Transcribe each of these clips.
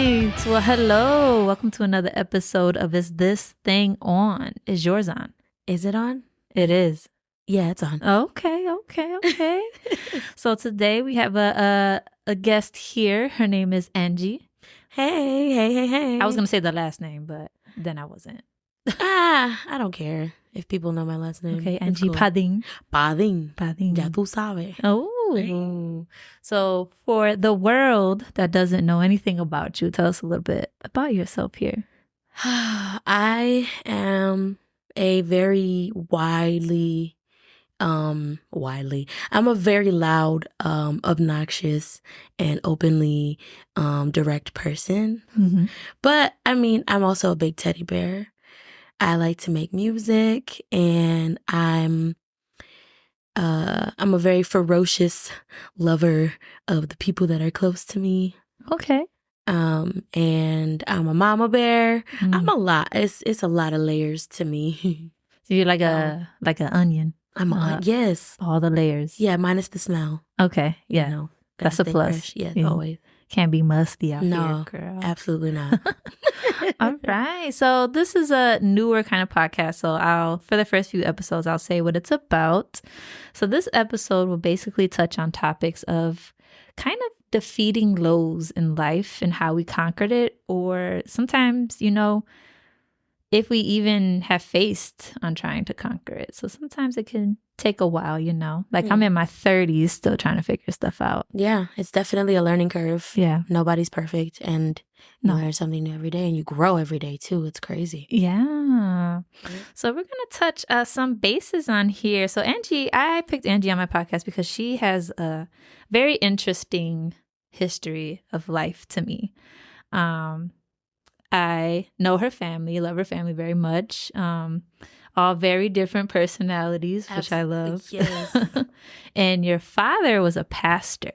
right. Well, hello. Welcome to another episode of Is This Thing On? Is yours on? Is it on? It is. Yeah, it's on. Okay. So today we have a guest here. Her name is Angie. Hey. I was going to say the last name, but then I wasn't. I don't care if people know my last name. Okay, It's Angie cool. Pading. Ya tú sabes. Oh. So for the world that doesn't know anything about you, tell us a little bit about yourself here. I am a very I'm a very loud, obnoxious, and openly direct person. Mm-hmm. But I mean, I'm also a big teddy bear. I like to make music, and I'm a very ferocious lover of the people that are close to me. Okay. And I'm a mama bear. I'm a lot. It's a lot of layers to me. So you're like an onion. Yes. All the layers. Yeah, minus the smell. Okay. Yeah. You know, that's a plus. Fresh. Yes, yeah. Always. Can't be musty out here, girl. Absolutely not. All right. So this is a newer kind of podcast. So for the first few episodes, I'll say what it's about. So this episode will basically touch on topics of kind of defeating lows in life and how we conquered it. Or sometimes, if we even have faced on trying to conquer it. So sometimes it can take a while, Like I'm in my 30s still trying to figure stuff out. Yeah, it's definitely a learning curve. Yeah. Nobody's perfect. And you learn something new every day, and you grow every day too. It's crazy. Yeah. So we're going to touch some bases on here. So I picked Angie on my podcast because she has a very interesting history of life to me. I know her family, love her family very much. All very different personalities, which I love. Yes. And your father was a pastor.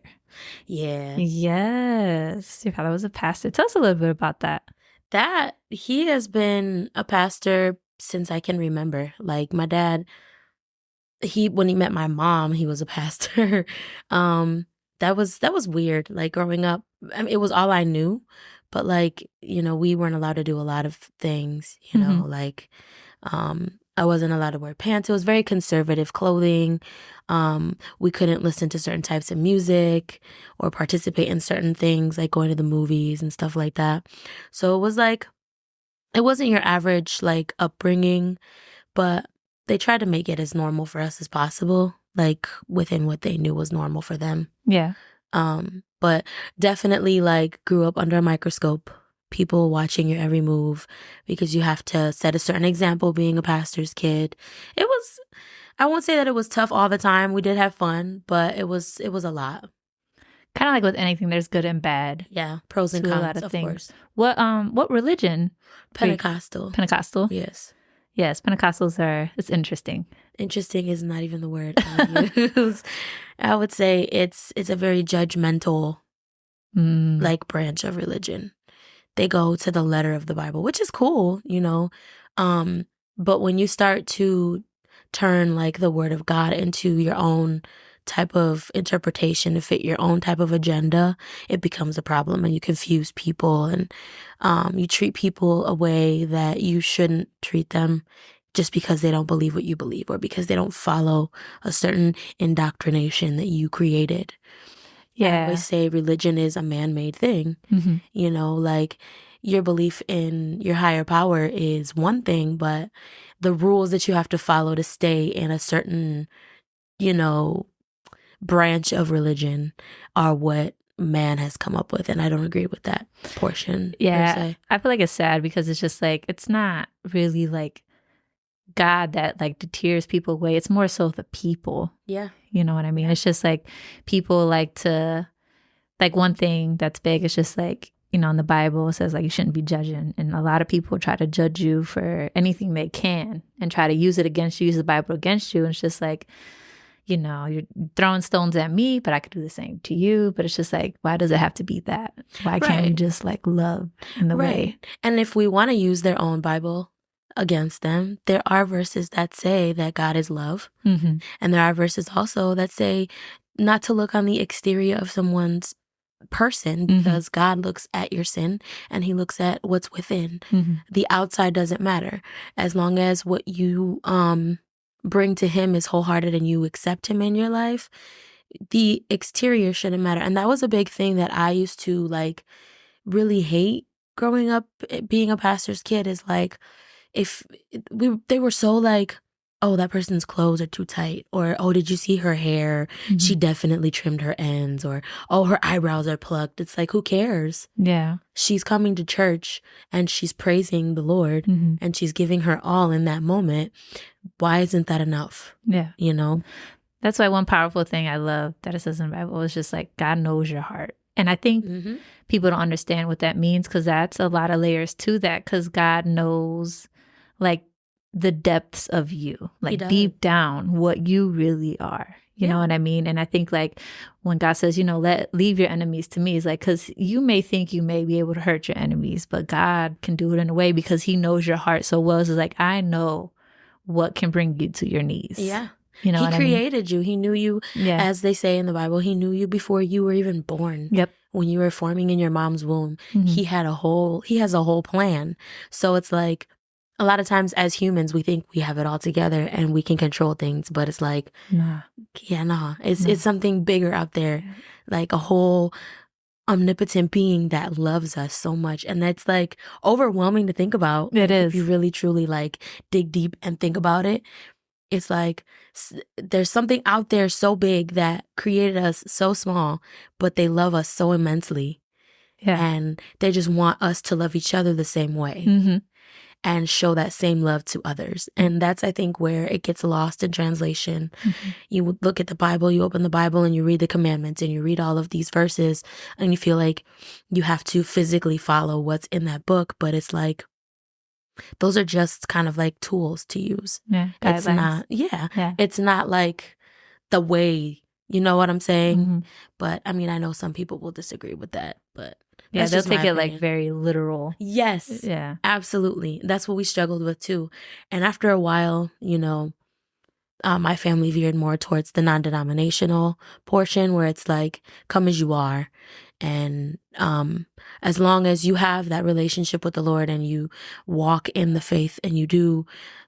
Yeah. Yes. Your father was a pastor. Tell us a little bit about that. He has been a pastor since I can remember. Like my dad, when he met my mom, he was a pastor. That was weird. Like growing up, I mean, it was all I knew. But like, we weren't allowed to do a lot of things, like I wasn't allowed to wear pants. It was very conservative clothing. We couldn't listen to certain types of music or participate in certain things like going to the movies and stuff like that. So it was like, it wasn't your average like upbringing, but they tried to make it as normal for us as possible, like within what they knew was normal for them. Yeah. But definitely like grew up under a microscope, people watching your every move because you have to set a certain example being a pastor's kid. I won't say that it was tough all the time. We did have fun, but it was a lot. Kind of like with anything, there's good and bad. Yeah, pros and cons, a lot of things. Course. What religion? Pentecostal. Pentecostal? Yes. Yes, Pentecostals it's interesting. Interesting is not even the word I would use. I would say it's a very judgmental like branch of religion. They go to the letter of the Bible, which is cool, but when you start to turn like the word of God into your own type of interpretation to fit your own type of agenda, it becomes a problem, and you confuse people, and you treat people a way that you shouldn't treat them just because they don't believe what you believe or because they don't follow a certain indoctrination that you created. Yeah. I always say religion is a man-made thing. Mm-hmm. Like your belief in your higher power is one thing, but the rules that you have to follow to stay in a certain, branch of religion are what man has come up with. And I don't agree with that portion. Yeah. I feel like it's sad because it's just like, it's not really like God that like deters people away. It's more so the people. Yeah. You know what I mean? It's just like people like to, like one thing that's big is just like, in the Bible it says like you shouldn't be judging. And a lot of people try to judge you for anything they can and try to use it against you, use the Bible against you. And it's just like, you're throwing stones at me, but I could do the same to you. But it's just like, why does it have to be that? Why can't we just like love in the way? And if we want to use their own Bible against them, there are verses that say that God is love. Mm-hmm. And there are verses also that say not to look on the exterior of someone's person, Mhm. because God looks at your sin and he looks at what's within. Mhm. The outside doesn't matter. As long as what you bring to him is wholehearted and you accept him in your life, the exterior shouldn't matter. And that was a big thing that I used to like really hate growing up, being a pastor's kid, is like, if they were so like, oh, that person's clothes are too tight, or oh, did you see her hair? She Mhm. definitely trimmed her ends, or oh, her eyebrows are plucked. It's like, who cares? Yeah. She's coming to church and she's praising the Lord Mhm. and she's giving her all in that moment. Why isn't that enough? Yeah. You know? That's why one powerful thing I love that it says in the Bible is just like God knows your heart. And I think Mm-hmm. people don't understand what that means, because that's a lot of layers to that, because God knows like the depths of you, like does. deep down what you really are. You know Yeah. what I mean? And I think like when God says, leave your enemies to me, it's like, because you may think you may be able to hurt your enemies, but God can do it in a way because he knows your heart so well. It's like, I know what can bring you to your knees. Yeah. You know he what I mean? created you. He knew you, Yeah. as they say in the Bible, he knew you before you were even born. Yep. When you were forming in your mom's womb, Mhm. he has a whole plan. So it's like, a lot of times as humans, we think we have it all together and we can control things, but it's like, Nah. It's something bigger out there, like a whole omnipotent being that loves us so much. And that's like overwhelming to think about. It If you is. really truly like dig deep and think about it. It's like there's something out there so big that created us so small, but they love us so immensely. Yeah. And they just want us to love each other the same way Mm-hmm. and show that same love to others. And that's, I think, where it gets lost in translation. Mm-hmm. You would look at the Bible, you open the Bible and you read the commandments and you read all of these verses and you feel like you have to physically follow what's in that book. But it's like, those are just kind of like tools to use. Yeah. It's Guidelines. not, it's not like the way, you know what I'm saying? Mm-hmm. But I mean, I know some people will disagree with that, but Yeah, that's they'll just my take it opinion. like very literal. Yes, Yeah. absolutely. That's what we struggled with too. And after a while, my family veered more towards the non-denominational portion, where it's like, come as you are. And as long as you have that relationship with the Lord and you walk in the faith and you do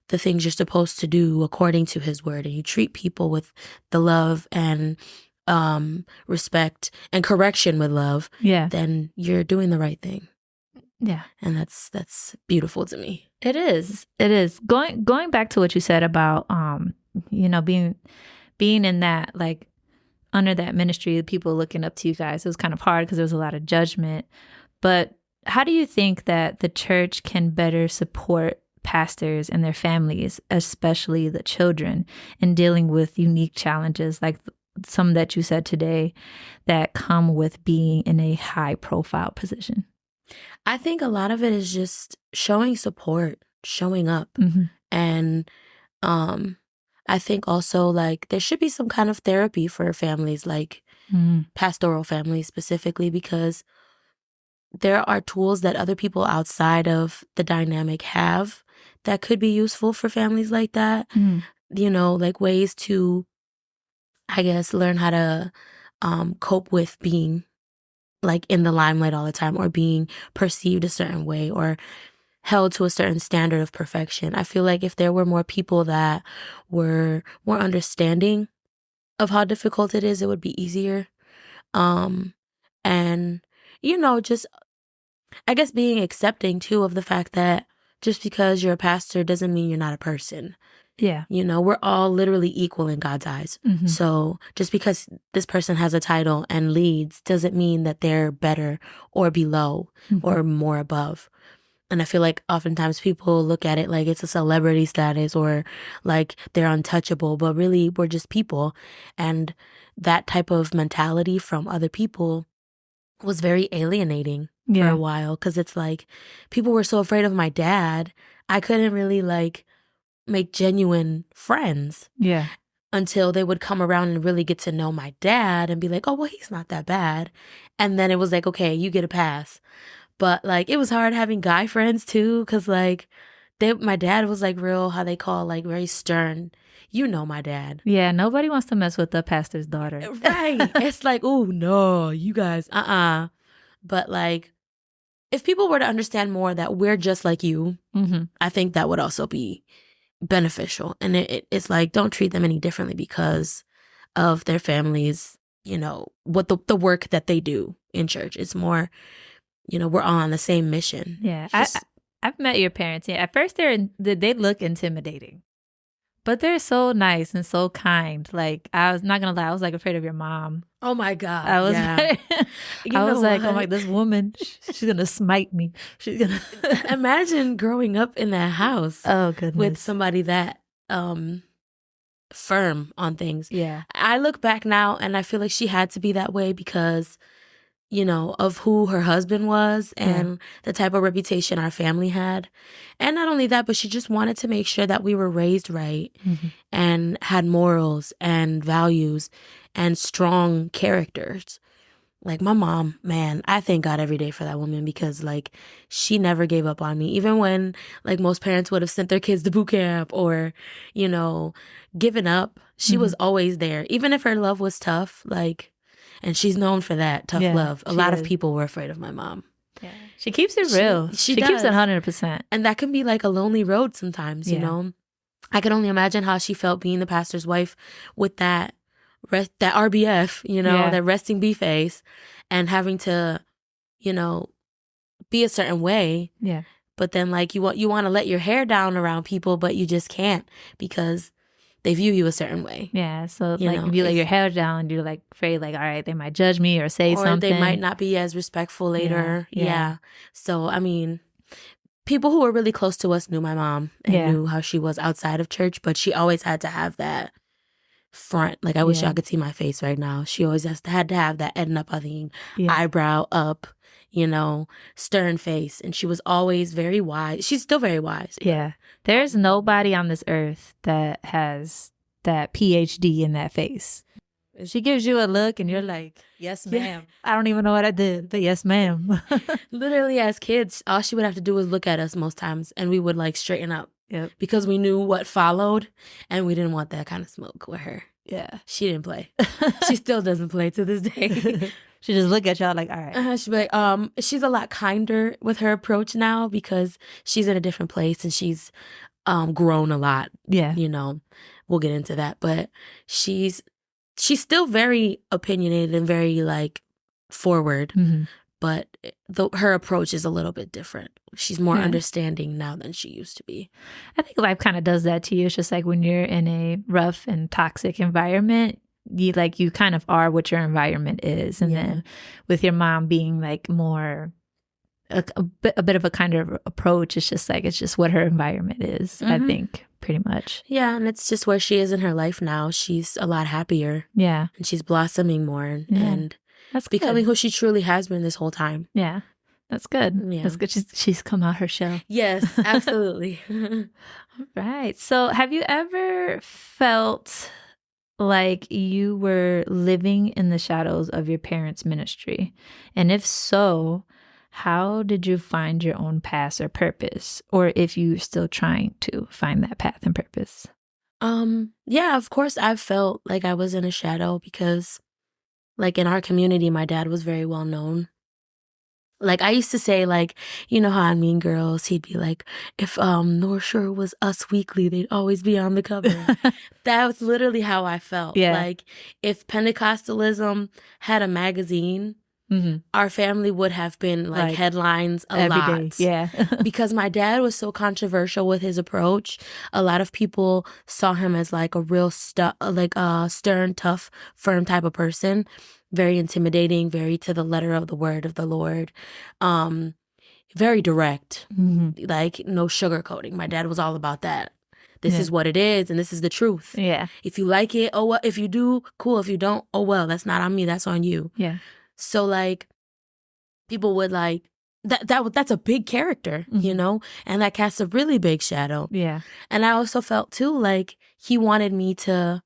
the things you're supposed to do according to his word and you treat people with the love and respect and correction with love, Yeah. then you're doing the right thing. Yeah. And that's beautiful to me. It is. It is. Going back to what you said about being in that, like, under that ministry, people looking up to you guys, it was kind of hard because there was a lot of judgment. But how do you think that the church can better support pastors and their families, especially the children, in dealing with unique challenges like some that you said today that come with being in a high profile position? I think a lot of it is just showing support, showing up. Mm-hmm. And I think also like there should be some kind of therapy for families, like pastoral families specifically, because there are tools that other people outside of the dynamic have that could be useful for families like that. Like ways to, I guess, learn how to cope with being like in the limelight all the time, or being perceived a certain way, or held to a certain standard of perfection. I feel like if there were more people that were more understanding of how difficult it is, it would be easier. And just, I guess, being accepting too of the fact that just because you're a pastor doesn't mean you're not a person. Yeah. We're all literally equal in God's eyes. Mm-hmm. So just because this person has a title and leads doesn't mean that they're better or below or more above. And I feel like oftentimes people look at it like it's a celebrity status or like they're untouchable, but really we're just people. And that type of mentality from other people was very alienating for a while, because it's like people were so afraid of my dad, I couldn't really like make genuine friends. Yeah. Until they would come around and really get to know my dad and be like, oh, well, he's not that bad. And then it was like, okay, you get a pass. But like, it was hard having guy friends too, because like my dad was like real, how they call, like very stern. You know my dad. Yeah, nobody wants to mess with the pastor's daughter. Right. It's like, oh no, you guys, But like, if people were to understand more that we're just like you, I think that would also be beneficial. And it's like, don't treat them any differently because of their families, you know, what the work that they do in church. It's more, you know, we're all on the same mission. Yeah. I've met your parents. Yeah. At first they look intimidating, but they're so nice and so kind. Like, I was not going to lie, I was like afraid of your mom. Oh my God. I was yeah. I was like, oh my, this woman, she's going to smite me. She's going to imagine growing up in that house. Oh goodness. With somebody that firm on things. Yeah. I look back now and I feel like she had to be that way because, you know, of who her husband was and the type of reputation our family had. And not only that, but she just wanted to make sure that we were raised right and had morals and values and strong characters. Like my mom, man, I thank God every day for that woman because like she never gave up on me. Even when like most parents would have sent their kids to boot camp or, you know, given up, she was always there. Even if her love was tough, like, and she's known for that, tough love. A lot of people were afraid of my mom. Yeah. She keeps it real. She keeps it 100%. And that can be like a lonely road sometimes, you know? I can only imagine how she felt being the pastor's wife with that RBF, you know, that resting B face and having to, you know, be a certain way. Yeah. But then like you want to let your hair down around people, but you just can't because they view you a certain way. Yeah. So you like know, if you let your hair down, you're like afraid like, all right, they might judge me or say something. Or they might not be as respectful later. Yeah. So, I mean, people who were really close to us knew my mom and knew how she was outside of church, but she always had to have that front. Like I wish y'all could see my face right now. She always had to have that Edna Pudding, eyebrow up, you know, stern face. And she was always very wise. She's still very wise. Yeah. There's nobody on this earth that has that PhD in that face. She gives you a look and you're like, yes, ma'am. I don't even know what I did, but yes, ma'am. Literally as kids, all she would have to do was look at us most times and we would like straighten up. Yep. Because we knew what followed and we didn't want that kind of smoke with her. Yeah. She didn't play. She still doesn't play to this day. She just look at y'all like, all right. She'd be like, she's a lot kinder with her approach now because she's in a different place and she's grown a lot. Yeah. You know, we'll get into that. But she's still very opinionated and very like forward. But her approach is a little bit different. She's more understanding now than she used to be. I think life kind of does that to you. It's just like when you're in a rough and toxic environment, you kind of are what your environment is. And then with your mom being like more a bit of a kind of approach, it's just what her environment is, I think, pretty much. Yeah, and it's just where she is in her life now. She's a lot happier. Yeah. And she's blossoming more and that's becoming good. who she truly has been this whole time. Yeah. That's good. Yeah. That's good. She's come out her shell. Yes, absolutely. All right. So have you ever felt like you were living in the shadows of your parents' ministry? And if so, how did you find your own path or purpose? Or if you're still trying to find that path and purpose? Yeah, of course I've felt like I was in a shadow because like in our community, my dad was very well known. Like I used to say, like, you know how in Mean Girls, he'd be like, if North Shore was Us Weekly, they'd always be on the cover. That was literally how I felt. Yeah. Like if Pentecostalism had a magazine, our family would have been like headlines a lot. Day. Yeah. Because my dad was so controversial with his approach. A lot of people saw him as like a real stern, tough, firm type of person. Very intimidating, very to the letter of the word of the Lord. Very direct, like no sugarcoating. My dad was all about that. This is what it is, and this is the truth. Yeah. If you like it, oh well. If you do, cool. If you don't, oh well. That's not on me. That's on you. Yeah. So like, people would like that's a big character, you know, and that casts a really big shadow. Yeah. And I also felt too like he wanted me to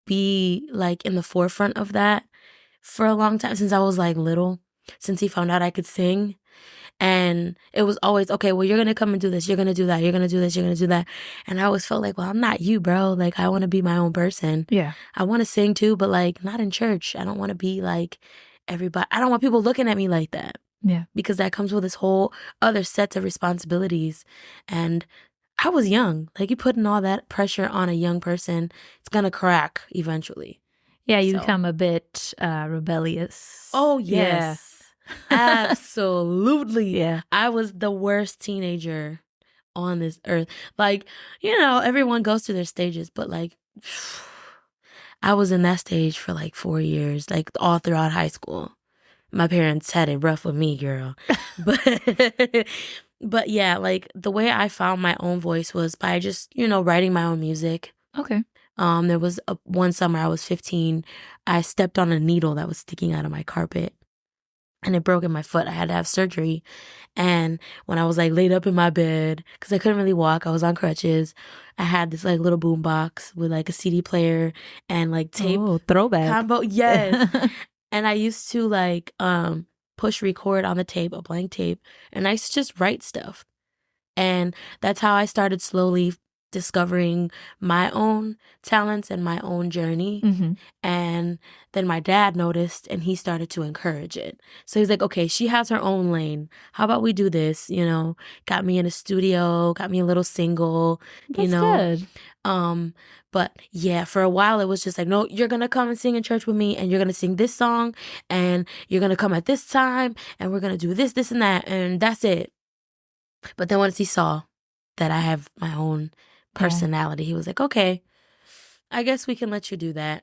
be like in the forefront of that for a long time since I was like little, since he found out I could sing. And it was always, okay, well, you're going to come and do this. You're going to do that. You're going to do this. You're going to do that. And I always felt like, well, I'm not you, bro. Like, I want to be my own person. Yeah. I want to sing too, but like not in church. I don't want to be like everybody. I don't want people looking at me like that. Yeah. Because that comes with this whole other set of responsibilities. And I was young. Like, you putting all that pressure on a young person, it's going to crack eventually. Yeah, you become a bit rebellious. Oh, yes. Absolutely. Yeah. I was the worst teenager on this earth. Like, everyone goes through their stages, but like, I was in that stage for like 4 years, like all throughout high school. My parents had it rough with me, girl. But yeah, like the way I found my own voice was by just, writing my own music. Okay. There was one summer I was 15. I stepped on a needle that was sticking out of my carpet. And it broke in my foot. I had to have surgery. And when I was like laid up in my bed, because I couldn't really walk, I was on crutches. I had this like little boom box with like a CD player and like tape. Oh, throwback combo. Yes. And I used to like push record on the tape, a blank tape. And I used to just write stuff. And that's how I started slowly discovering my own talents and my own journey. Mm-hmm. And then my dad noticed and he started to encourage it. So he's like, okay, she has her own lane. How about we do this? Got me in a studio, got me a little single, That's good. But yeah, for a while it was just like, no, you're going to come and sing in church with me and you're going to sing this song and you're going to come at this time and we're going to do this, this and that. And that's it. But then once he saw that I have my own personality, he was like, okay, I guess we can let you do that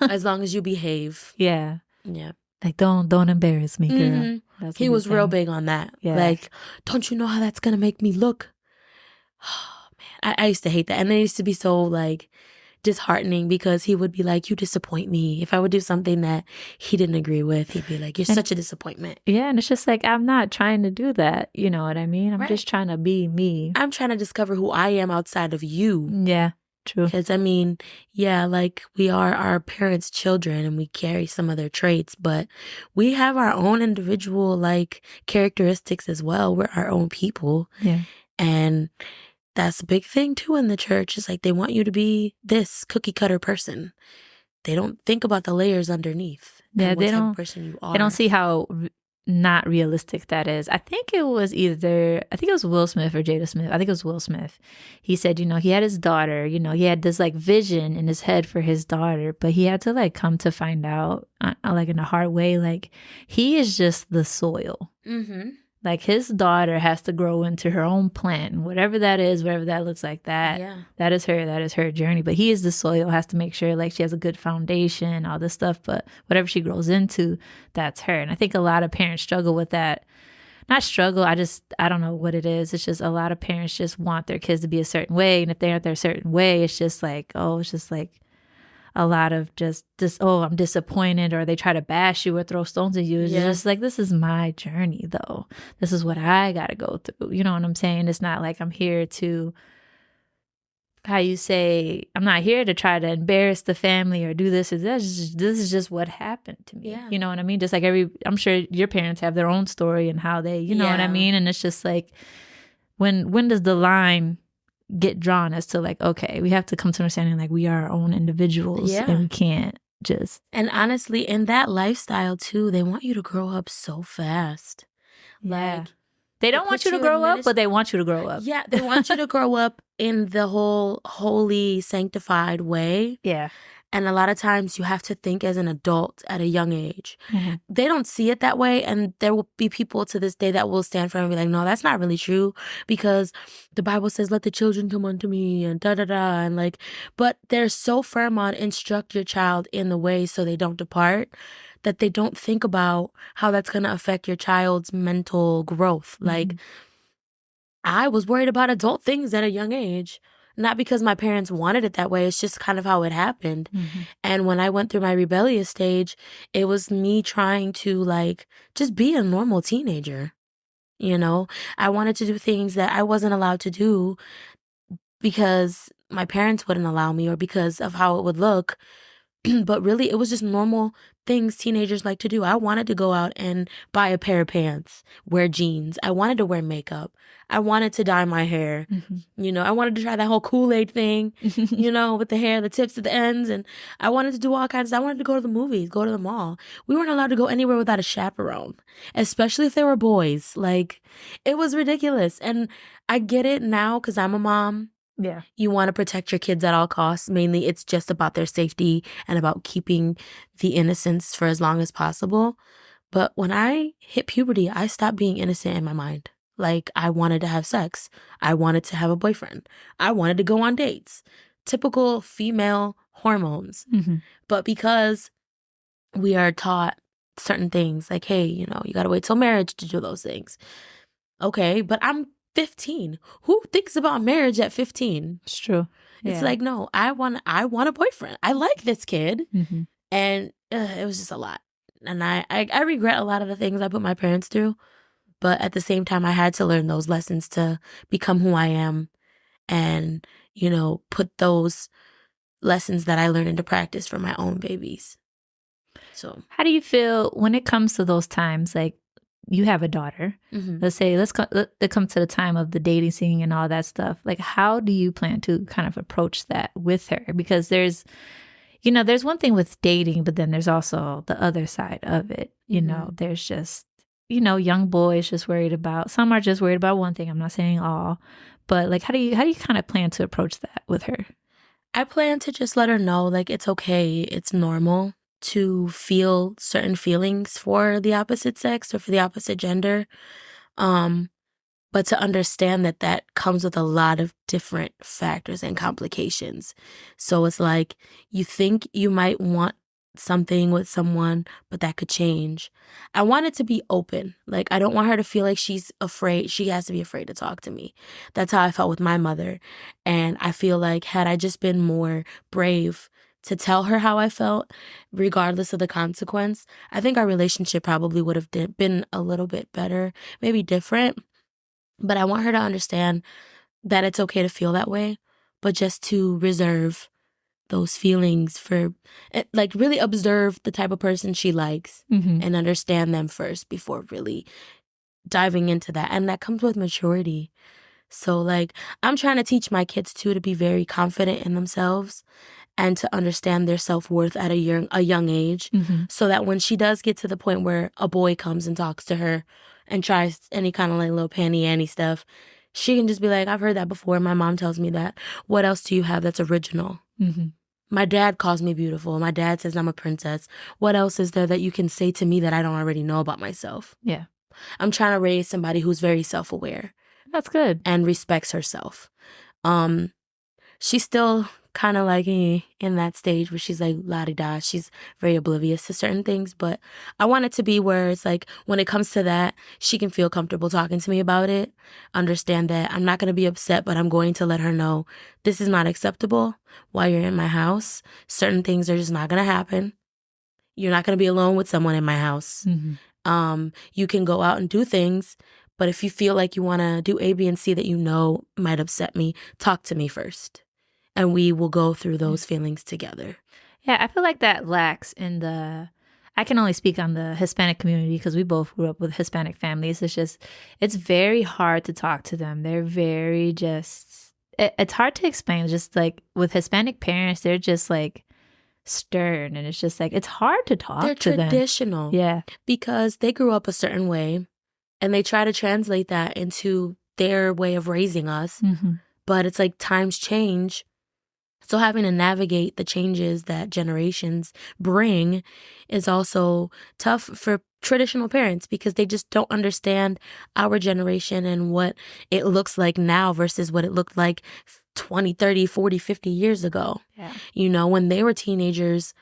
as long as you behave. Yeah. Yeah. Like, don't embarrass me, girl. Mm-hmm. He was real big on that. Yeah. Like, don't you know how that's going to make me look? Oh, man. I used to hate that. And it used to be so like disheartening because he would be like, you disappoint me. If I would do something that he didn't agree with, he'd be like, you're such a disappointment. Yeah, and it's just like, I'm not trying to do that. You know what I mean? I'm just trying to be me. I'm trying to discover who I am outside of you. Yeah, true. Because like we are our parents' children and we carry some of their traits, but we have our own individual like characteristics as well. We're our own people. Yeah. And that's a big thing too in the church. It's like they want you to be this cookie cutter person. They don't think about the layers underneath. Yeah, they don't. Person you are. They don't see how not realistic that is. I think it was Will Smith or Jada Smith. I think it was Will Smith. He said, he had his daughter. He had this like vision in his head for his daughter, but he had to like come to find out, like in a hard way, like he is just the soil. Mm-hmm. Like his daughter has to grow into her own plant, and whatever that is, whatever that looks like, that is her journey. But he is the soil, has to make sure like she has a good foundation, all this stuff. But whatever she grows into, that's her. And I think a lot of parents struggle with that. Not struggle, I don't know what it is. It's just a lot of parents just want their kids to be a certain way. And if they aren't their certain way, it's just like, a lot of just this, I'm disappointed, or they try to bash you or throw stones at you. It's just like, this is my journey though. This is what I got to go through. You know what I'm saying? It's not like I'm here to, I'm not here to try to embarrass the family or do this or that. This is just what happened to me. Yeah. You know what I mean? Just like I'm sure your parents have their own story and how they, you know what I mean? And it's just like, when does the line get drawn as to like, okay, we have to come to understanding like we are our own individuals and we can't just. And honestly, in that lifestyle too, they want you to grow up so fast. Like, they don't want you to grow up, but they want you to grow up. Yeah, they want you to grow up in the whole holy, sanctified way. Yeah. And a lot of times you have to think as an adult at a young age. Mm-hmm. They don't see it that way. And there will be people to this day that will stand for it and be like, no, that's not really true. Because the Bible says, let the children come unto me and da-da-da. And like, but they're so firm on instruct your child in the way so they don't depart, that they don't think about how that's going to affect your child's mental growth. Mm-hmm. Like, I was worried about adult things at a young age. Not because my parents wanted it that way. It's just kind of how it happened. Mm-hmm. And when I went through my rebellious stage, it was me trying to like just be a normal teenager. I wanted to do things that I wasn't allowed to do because my parents wouldn't allow me or because of how it would look. But really, it was just normal things teenagers like to do. I wanted to go out and buy a pair of pants, wear jeans. I wanted to wear makeup. I wanted to dye my hair. I wanted to try that whole Kool-Aid thing, with the hair, the tips at the ends. And I wanted to do all kinds. I wanted to go to the movies, go to the mall. We weren't allowed to go anywhere without a chaperone, especially if they were boys. Like, it was ridiculous. And I get it now because I'm a mom. Yeah. You want to protect your kids at all costs. Mainly, it's just about their safety and about keeping the innocence for as long as possible. But when I hit puberty, I stopped being innocent in my mind. Like, I wanted to have sex. I wanted to have a boyfriend. I wanted to go on dates. Typical female hormones. But because we are taught certain things, like, hey, you got to wait till marriage to do those things. Okay, but I'm 15. Who thinks about marriage at 15? It's true. It's like, no, I want a boyfriend. I like this kid. And it was just a lot. And I regret a lot of the things I put my parents through. But at the same time, I had to learn those lessons to become who I am and, put those lessons that I learned into practice for my own babies. So how do you feel when it comes to those times? Like, you have a daughter. Let's say it comes to the time of the dating scene and all that stuff. Like, how do you plan to kind of approach that with her? Because there's one thing with dating, but then there's also the other side of it. There's just, young boys just worried about, some are just worried about one thing. I'm not saying all, but like, how do you kind of plan to approach that with her? I plan to just let her know, like, it's okay. It's normal to feel certain feelings for the opposite sex or for the opposite gender. But to understand that comes with a lot of different factors and complications. So it's like, you think you might want something with someone, but that could change. I want it to be open. Like, I don't want her to feel like she's afraid. She has to be afraid to talk to me. That's how I felt with my mother. And I feel like had I just been more brave to tell her how I felt, regardless of the consequence, I think our relationship probably would have been a little bit better, maybe different. But I want her to understand that it's okay to feel that way, but just to reserve those feelings for, like, really observe the type of person she likes and understand them first before really diving into that. And that comes with maturity. So, like, I'm trying to teach my kids, too, to be very confident in themselves and to understand their self-worth at a young age, so that when she does get to the point where a boy comes and talks to her and tries any kind of like little panty Annie stuff, she can just be like, I've heard that before. My mom tells me that. What else do you have that's original? My dad calls me beautiful. My dad says I'm a princess. What else is there that you can say to me that I don't already know about myself? Yeah. I'm trying to raise somebody who's very self-aware. That's good. And respects herself. She's still kind of like in that stage where she's like la-di-da. She's very oblivious to certain things, but I want it to be where it's like, when it comes to that, she can feel comfortable talking to me about it, understand that I'm not going to be upset, but I'm going to let her know this is not acceptable while you're in my house. Certain things are just not going to happen. You're not going to be alone with someone in my house. You can go out and do things, but if you feel like you want to do A, B, and C that might upset me, talk to me first. And we will go through those feelings together. Yeah, I feel like that lacks in I can only speak on the Hispanic community because we both grew up with Hispanic families. It's very hard to talk to them. They're very it's hard to explain. Just like with Hispanic parents, they're just like stern, and it's just like, it's hard to talk to them. They're traditional. Yeah. Because they grew up a certain way and they try to translate that into their way of raising us. But it's like times change. So having to navigate the changes that generations bring is also tough for traditional parents because they just don't understand our generation and what it looks like now versus what it looked like 20, 30, 40, 50 years ago. Yeah. When they were teenagers,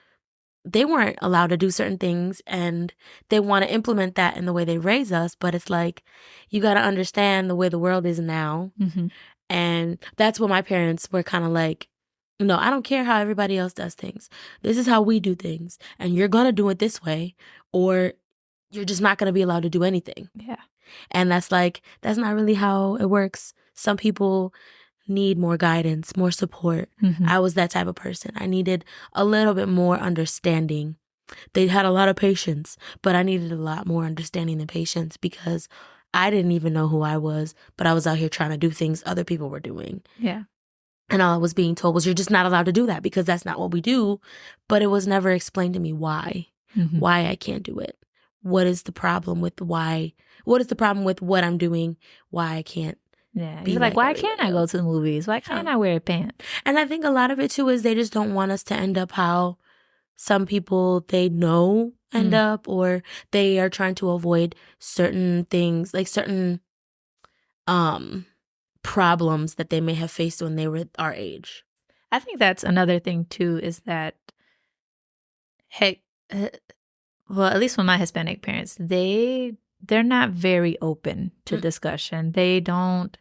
they weren't allowed to do certain things and they want to implement that in the way they raise us. But it's like, you got to understand the way the world is now. And that's what my parents were kind of like, no, I don't care how everybody else does things. This is how we do things. And you're going to do it this way, or you're just not going to be allowed to do anything. Yeah. And that's not really how it works. Some people need more guidance, more support. I was that type of person. I needed a little bit more understanding. They had a lot of patience, but I needed a lot more understanding and patience because I didn't even know who I was, but I was out here trying to do things other people were doing. Yeah. And all I was being told was, you're just not allowed to do that because that's not what we do. But it was never explained to me why I can't do it. What is the problem with why? What is the problem with what I'm doing? Why I can't? Yeah. You're like, why can't I go to the movies? Why can't I wear pants? And I think a lot of it too is they just don't want us to end up how some people they know end up, or they are trying to avoid certain things, like certain problems that they may have faced when they were our age. I think that's another thing too, is that, hey, well, at least with my Hispanic parents, they're not very open to discussion. They don't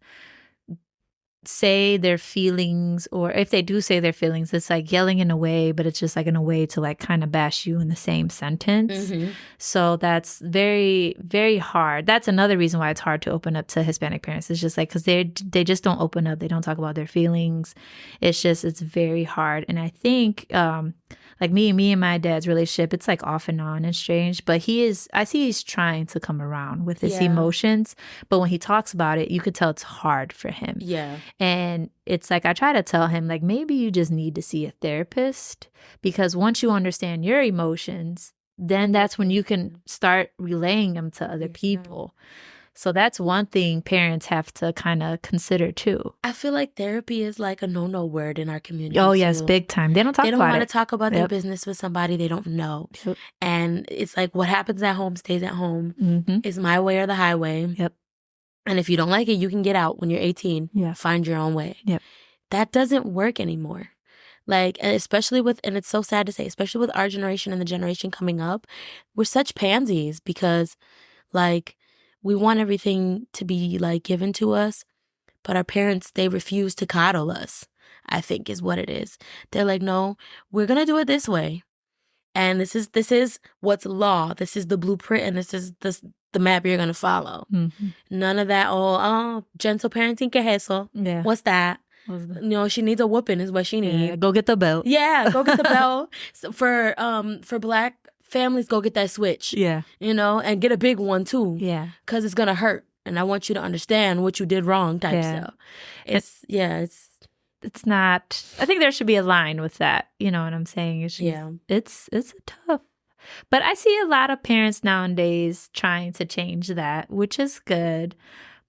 say their feelings, or if they do say their feelings, it's like yelling in a way, but it's just like in a way to like kind of bash you in the same sentence. So that's very, very hard. That's another reason why it's hard to open up to Hispanic parents. It's just like, because they just don't open up. They don't talk about their feelings. It's very hard. And I think like me and my dad's relationship, it's like off and on and strange, but I see he's trying to come around with his emotions, but when he talks about it, you could tell it's hard for him. Yeah. And it's like, I try to tell him, like, maybe you just need to see a therapist, because once you understand your emotions, then that's when you can start relaying them to other people. So that's one thing parents have to kind of consider too. I feel like therapy is like a no word in our community. Oh, yes, big time. They don't talk about it. They don't want to talk about their business with somebody they don't know. And it's like, what happens at home stays at home. It's my way or the highway. And if you don't like it, you can get out when you're 18. Find your own way. That doesn't work anymore. Like, especially with, and it's so sad to say, especially with our generation and the generation coming up, we're such pansies because, like, we want everything to be, like, given to us, but our parents, they refuse to coddle us, I think is what it is. They're like, no, we're going to do it this way. And this is what's law. This is the blueprint, and this is the map you're going to follow. None of that, gentle parenting, que eso? What's that? No, she needs a whooping is what she needs. Go get the belt. Go get the belt. So for Black families, go get that switch. You know, and get a big one too. Because it's going to hurt. And I want you to understand what you did wrong type stuff. It's not, I think there should be a line with that. You know what I'm saying? It's just, it's tough. But I see a lot of parents nowadays trying to change that, which is good.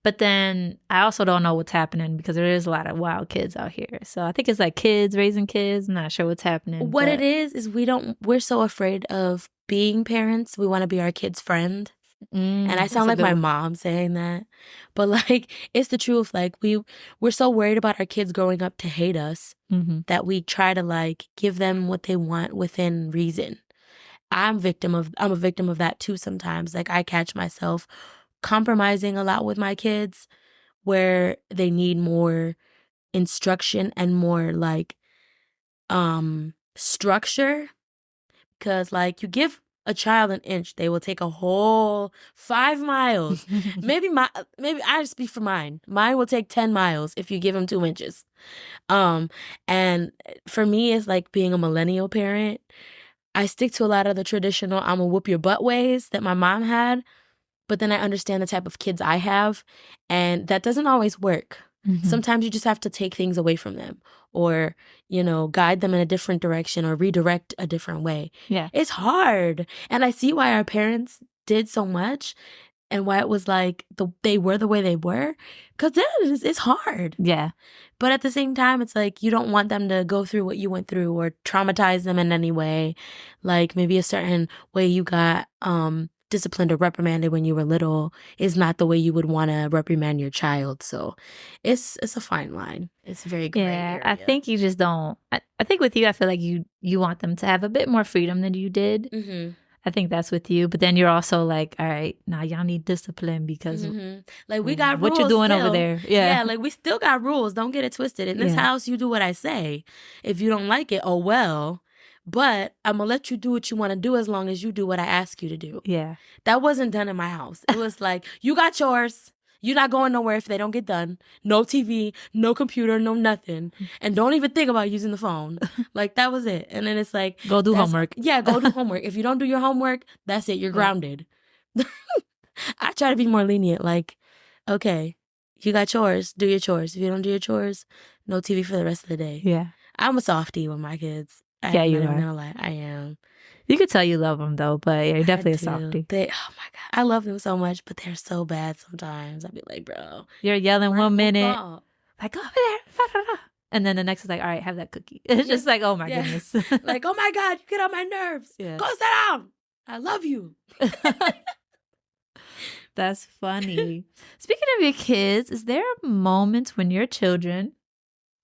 But then I also don't know what's happening, because there is a lot of wild kids out here. So I think it's like kids raising kids. I'm not sure what's happening. What it is we're so afraid of being parents. We want to be our kids' friend. And I sound like my mom saying that. But like, it's the truth. Like, we're so worried about our kids growing up to hate us that we try to like give them what they want within reason. I'm a victim of that too sometimes. Like, I catch myself compromising a lot with my kids where they need more instruction and more like structure, because like, you give a child an inch, they will take a whole 5 miles. maybe I speak for mine will take 10 miles if you give them 2 inches. And for me, it's like being a millennial parent, I stick to a lot of the traditional I'm gonna whoop your butt ways that my mom had. But then I understand the type of kids I have, and that doesn't always work. Sometimes you just have to take things away from them, or, you know, guide them in a different direction or redirect a different way. It's hard. And I see why our parents did so much and why it was like they were the way they were, because it's hard. But at the same time, it's like, you don't want them to go through what you went through or traumatize them in any way. Like, maybe a certain way you got disciplined or reprimanded when you were little is not the way you would want to reprimand your child. So it's a fine line. It's very gray area. I think you just don't. I think with you, I feel like you want them to have a bit more freedom than you did. I think that's with you. But then you're also like, all right, now y'all need discipline because like, we got what rules you're doing still. over there. Like, we still got rules. Don't get it twisted. In this house, you do what I say. If you don't like it, oh well. But I'm going to let you do what you want to do as long as you do what I ask you to do. That wasn't done in my house. It was like, you got yours. You're not going nowhere if they don't get done. No TV, no computer, no nothing. And don't even think about using the phone. Like, that was it. And then it's like... Go do homework. Yeah, go do homework. If you don't do your homework, that's it. You're grounded. I try to be more lenient. Like, okay, you got chores. Do your chores. If you don't do your chores, no TV for the rest of the day. Yeah. I'm a softie with my kids. Yeah, you are. I'm not gonna lie. I am. You could tell you love them, though, but you're definitely a softie. Oh, my God. I love them so much, but they're so bad sometimes. I'd be like, bro. You're yelling 1 minute. Like, go over there. And then the next is like, all right, have that cookie. It's just like, oh, my goodness. Like, oh, my God, you get on my nerves. Yeah. Go sit down. I love you. That's funny. Speaking of your kids, is there moments when your children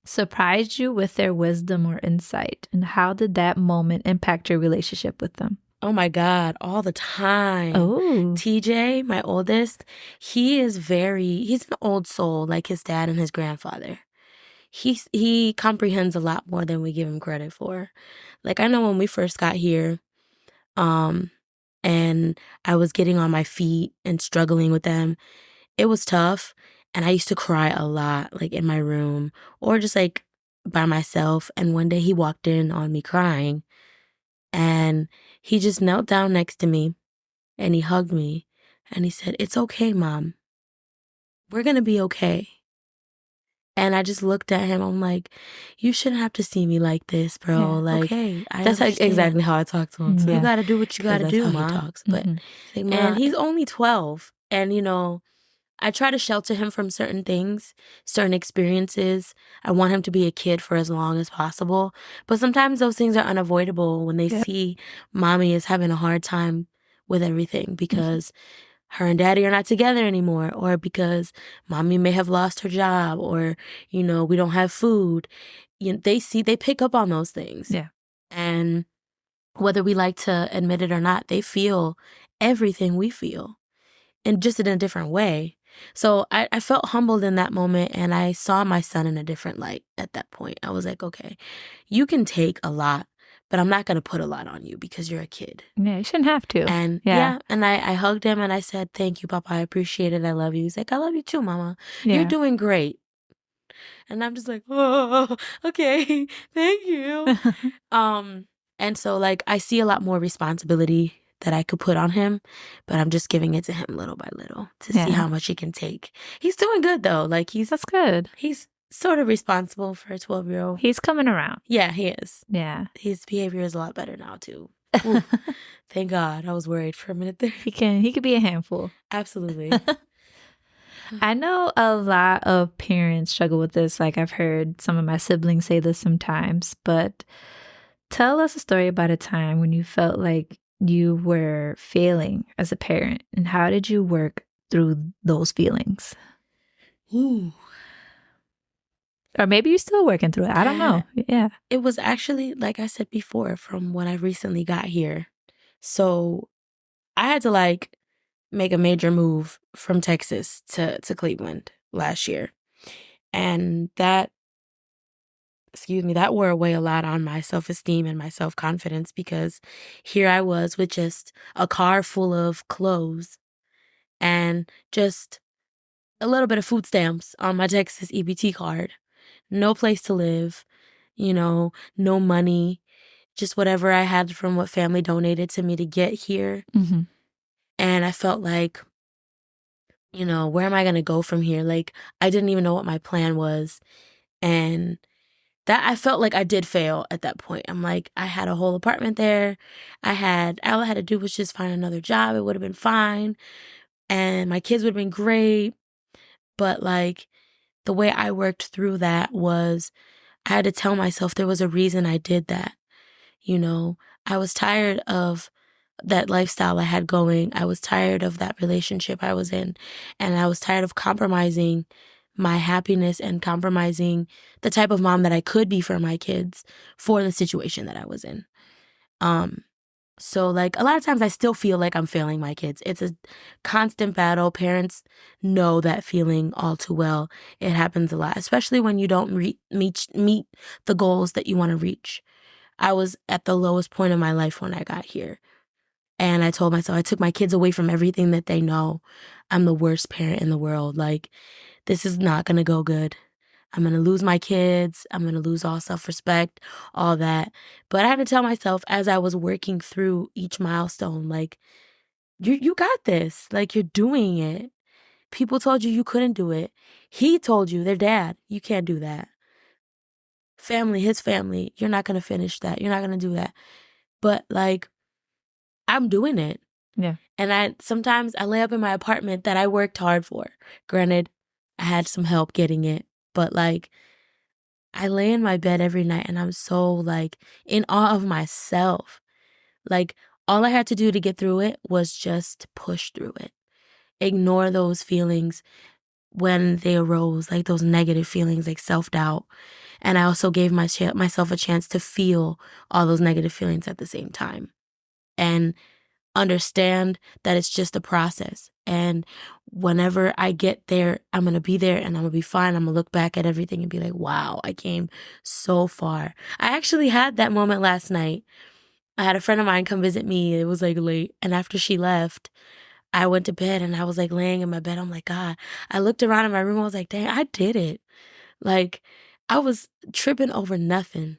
surprised you with their wisdom or insight? And how did that moment impact your relationship with them? Oh my God, all the time. Oh. TJ, my oldest, he's an old soul, like his dad and his grandfather. He comprehends a lot more than we give him credit for. Like, I know when we first got here, and I was getting on my feet and struggling with them, it was tough. And I used to cry a lot, like in my room or just like by myself. And one day he walked in on me crying and he just knelt down next to me and he hugged me and he said, "It's okay, Mom. We're going to be okay." And I just looked at him. I'm like, you shouldn't have to see me like this, bro. Yeah, like, okay, that's exactly how I talk to him. So Yeah. you got to do what you got to do, Mom. He talks. But, and he's only 12. And, you know, I try to shelter him from certain things, certain experiences. I want him to be a kid for as long as possible. But sometimes those things are unavoidable when they see mommy is having a hard time with everything because her and daddy are not together anymore, or because mommy may have lost her job, or, you know, we don't have food. You know, they pick up on those things. Yeah. And whether we like to admit it or not, they feel everything we feel and just in a different way. So I felt humbled in that moment, and I saw my son in a different light at that point. I was like, okay, you can take a lot, but I'm not going to put a lot on you because you're a kid. Yeah, you shouldn't have to. And and I hugged him and I said, "Thank you, Papa. I appreciate it. I love you." He's like, "I love you too, Mama. You're doing great." And I'm just like, "Oh, okay. Thank you." And so like I see a lot more responsibility that I could put on him, but I'm just giving it to him little by little to see how much he can take. He's doing good though. Like that's good. He's sort of responsible for a 12-year-old. He's coming around. Yeah, he is. Yeah. His behavior is a lot better now too. Thank God. I was worried for a minute there. He could be a handful. Absolutely. I know a lot of parents struggle with this. Like I've heard some of my siblings say this sometimes, but tell us a story about a time when you felt like you were failing as a parent, and how did you work through those feelings? Ooh. Or maybe you're still working through it. I don't know. Yeah. It was actually, like I said before, from when I recently got here. So I had to like make a major move from Texas to Cleveland last year. And that wore away a lot on my self-esteem and my self-confidence, because here I was with just a car full of clothes and just a little bit of food stamps on my Texas EBT card. No place to live, you know, no money, just whatever I had from what family donated to me to get here. Mm-hmm. And I felt like, you know, where am I going to go from here? Like, I didn't even know what my plan was. And that I felt like I did fail at that point. I'm like, I had a whole apartment there. All I had to do was just find another job. It would have been fine. And my kids would have been great. But like, the way I worked through that was I had to tell myself there was a reason I did that. You know, I was tired of that lifestyle I had going. I was tired of that relationship I was in. And I was tired of compromising my happiness and compromising the type of mom that I could be for my kids for the situation that I was in. So like a lot of times I still feel like I'm failing my kids. It's a constant battle. Parents know that feeling all too well. It happens a lot, especially when you don't meet the goals that you want to reach. I was at the lowest point of my life when I got here. And I told myself I took my kids away from everything that they know. I'm the worst parent in the world. Like, this is not going to go good. I'm going to lose my kids. I'm going to lose all self-respect, all that. But I had to tell myself as I was working through each milestone, like, you got this. Like, you're doing it. People told you couldn't do it. He told you, their dad, you can't do that. Family, his family, you're not going to finish that. You're not going to do that. But like, I'm doing it. Yeah. And sometimes I lay up in my apartment that I worked hard for. Granted, I had some help getting it, but like, I lay in my bed every night and I'm so like in awe of myself. Like, all I had to do to get through it was just push through it. Ignore those feelings when they arose, like those negative feelings, like self-doubt. And I also gave myself a chance to feel all those negative feelings at the same time. And understand that it's just a process. And whenever I get there, I'm going to be there and I'm going to be fine. I'm going to look back at everything and be like, wow, I came so far. I actually had that moment last night. I had a friend of mine come visit me. It was like late. And after she left, I went to bed and I was like laying in my bed. I'm like, God, I looked around in my room. I was like, dang, I did it. Like, I was tripping over nothing.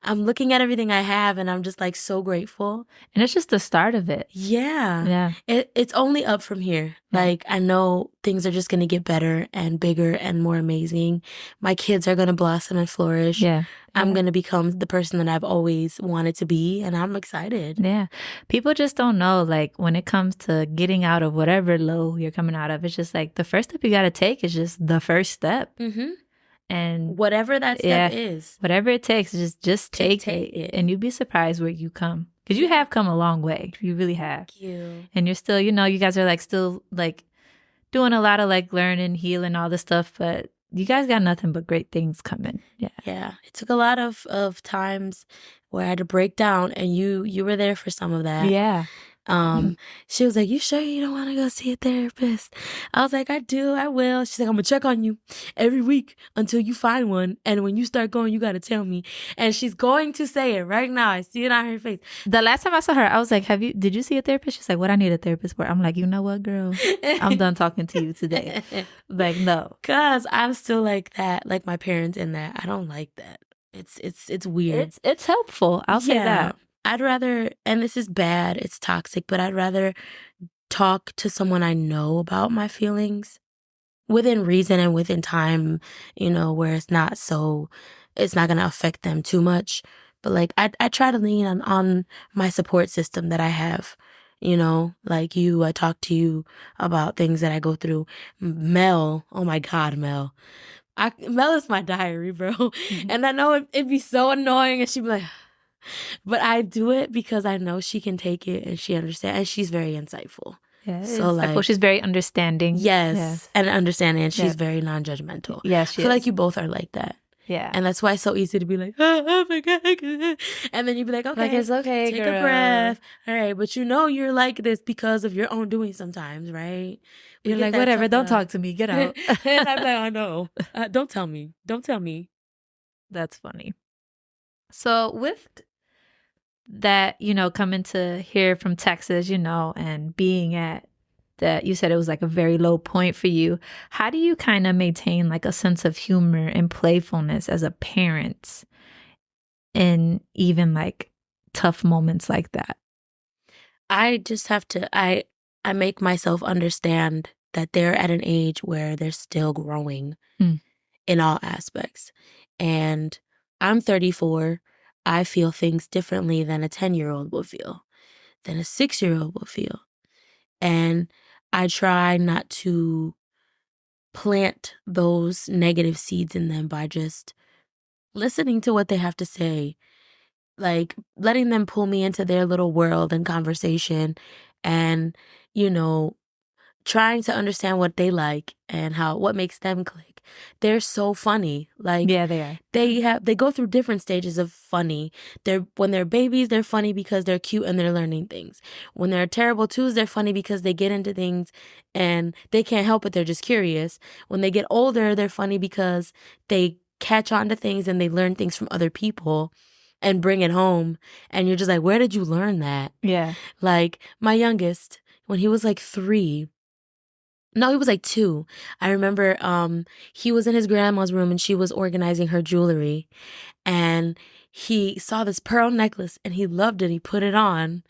I'm looking at everything I have and I'm just like so grateful. And it's just the start of it. Yeah. It's only up from here. Yeah. Like, I know things are just going to get better and bigger and more amazing. My kids are going to blossom and flourish. Yeah. I'm going to become the person that I've always wanted to be. And I'm excited. Yeah. People just don't know, like, when it comes to getting out of whatever low you're coming out of, it's just like the first step you got to take is just the first step. Mm-hmm. And whatever that step is, whatever it takes, just take it. And you'd be surprised where you come. Because you have come a long way. You really have. Thank you. And you're still, you guys are like still like doing a lot of like learning, healing, all this stuff. But you guys got nothing but great things coming. Yeah. Yeah. It took a lot of times where I had to break down, and you were there for some of that. Yeah. She was like, you sure you don't want to go see a therapist? I was like, I do, I will. She's like, I'm gonna check on you every week until you find one. And when you start going, you got to tell me. And she's going to say it right now. I see it on her face. The last time I saw her, I was like, did you see a therapist? She's like, what I need a therapist for? I'm like, you know what, girl? I'm done talking to you today. Like, no. Cause I'm still like that, like my parents in that. I don't like that. It's weird. It's helpful. I'll say that. I'd rather, and this is bad, it's toxic, but I'd rather talk to someone I know about my feelings within reason and within time, where it's not going to affect them too much. But like, I try to lean on my support system that I have, like you. I talk to you about things that I go through. Mel, oh my God, Mel. Mel is my diary, bro. Mm-hmm. And I know it'd be so annoying, and she'd be like, but I do it because I know she can take it and she understands, and she's very insightful. Yeah, so like, she's very understanding. Yes, and understanding, and she's very non-judgmental. Yes, I feel like you both are like that. Yeah, and that's why it's so easy to be like, oh my God, and then you'd be like, okay, like it's okay, take girl. a breath. All right, but you're like this because of your own doing sometimes, right? You're like, whatever, don't talk to me, get out. And I'm like, oh no, don't tell me. That's funny. So with that, coming to here from Texas, and being at that, you said it was like a very low point for you. How do you kind of maintain like a sense of humor and playfulness as a parent in even like tough moments like that? I just have to, I make myself understand that they're at an age where they're still growing in all aspects. And I'm 34. I feel things differently than a 10-year-old will feel, than a 6-year-old will feel. And I try not to plant those negative seeds in them by just listening to what they have to say, like letting them pull me into their little world and conversation, and, trying to understand what they like and what makes them click. They're so funny. Like, yeah, they are. They go through different stages of funny. When they're babies, they're funny because they're cute and they're learning things. When they're terrible twos, they're funny because they get into things and they can't help it. They're just curious. When they get older, they're funny because they catch on to things and they learn things from other people and bring it home. And you're just like, where did you learn that? Yeah. Like my youngest, when he was like 3, No, he was like 2. I remember he was in his grandma's room and she was organizing her jewelry. And he saw this pearl necklace and he loved it. He put it on.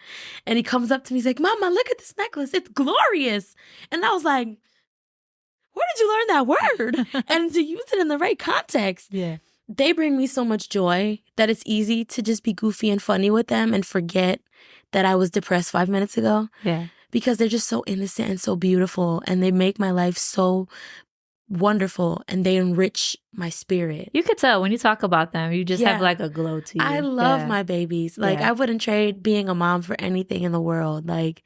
And he comes up to me, he's like, Mama, look at this necklace. It's glorious. And I was like, where did you learn that word? And to use it in the right context. Yeah. They bring me so much joy that it's easy to just be goofy and funny with them and forget that I was depressed 5 minutes ago. Yeah. Because they're just so innocent and so beautiful, and they make my life so wonderful, and they enrich my spirit. You could tell when you talk about them, you just have like a glow to you. I love my babies. Like, I wouldn't trade being a mom for anything in the world. Like,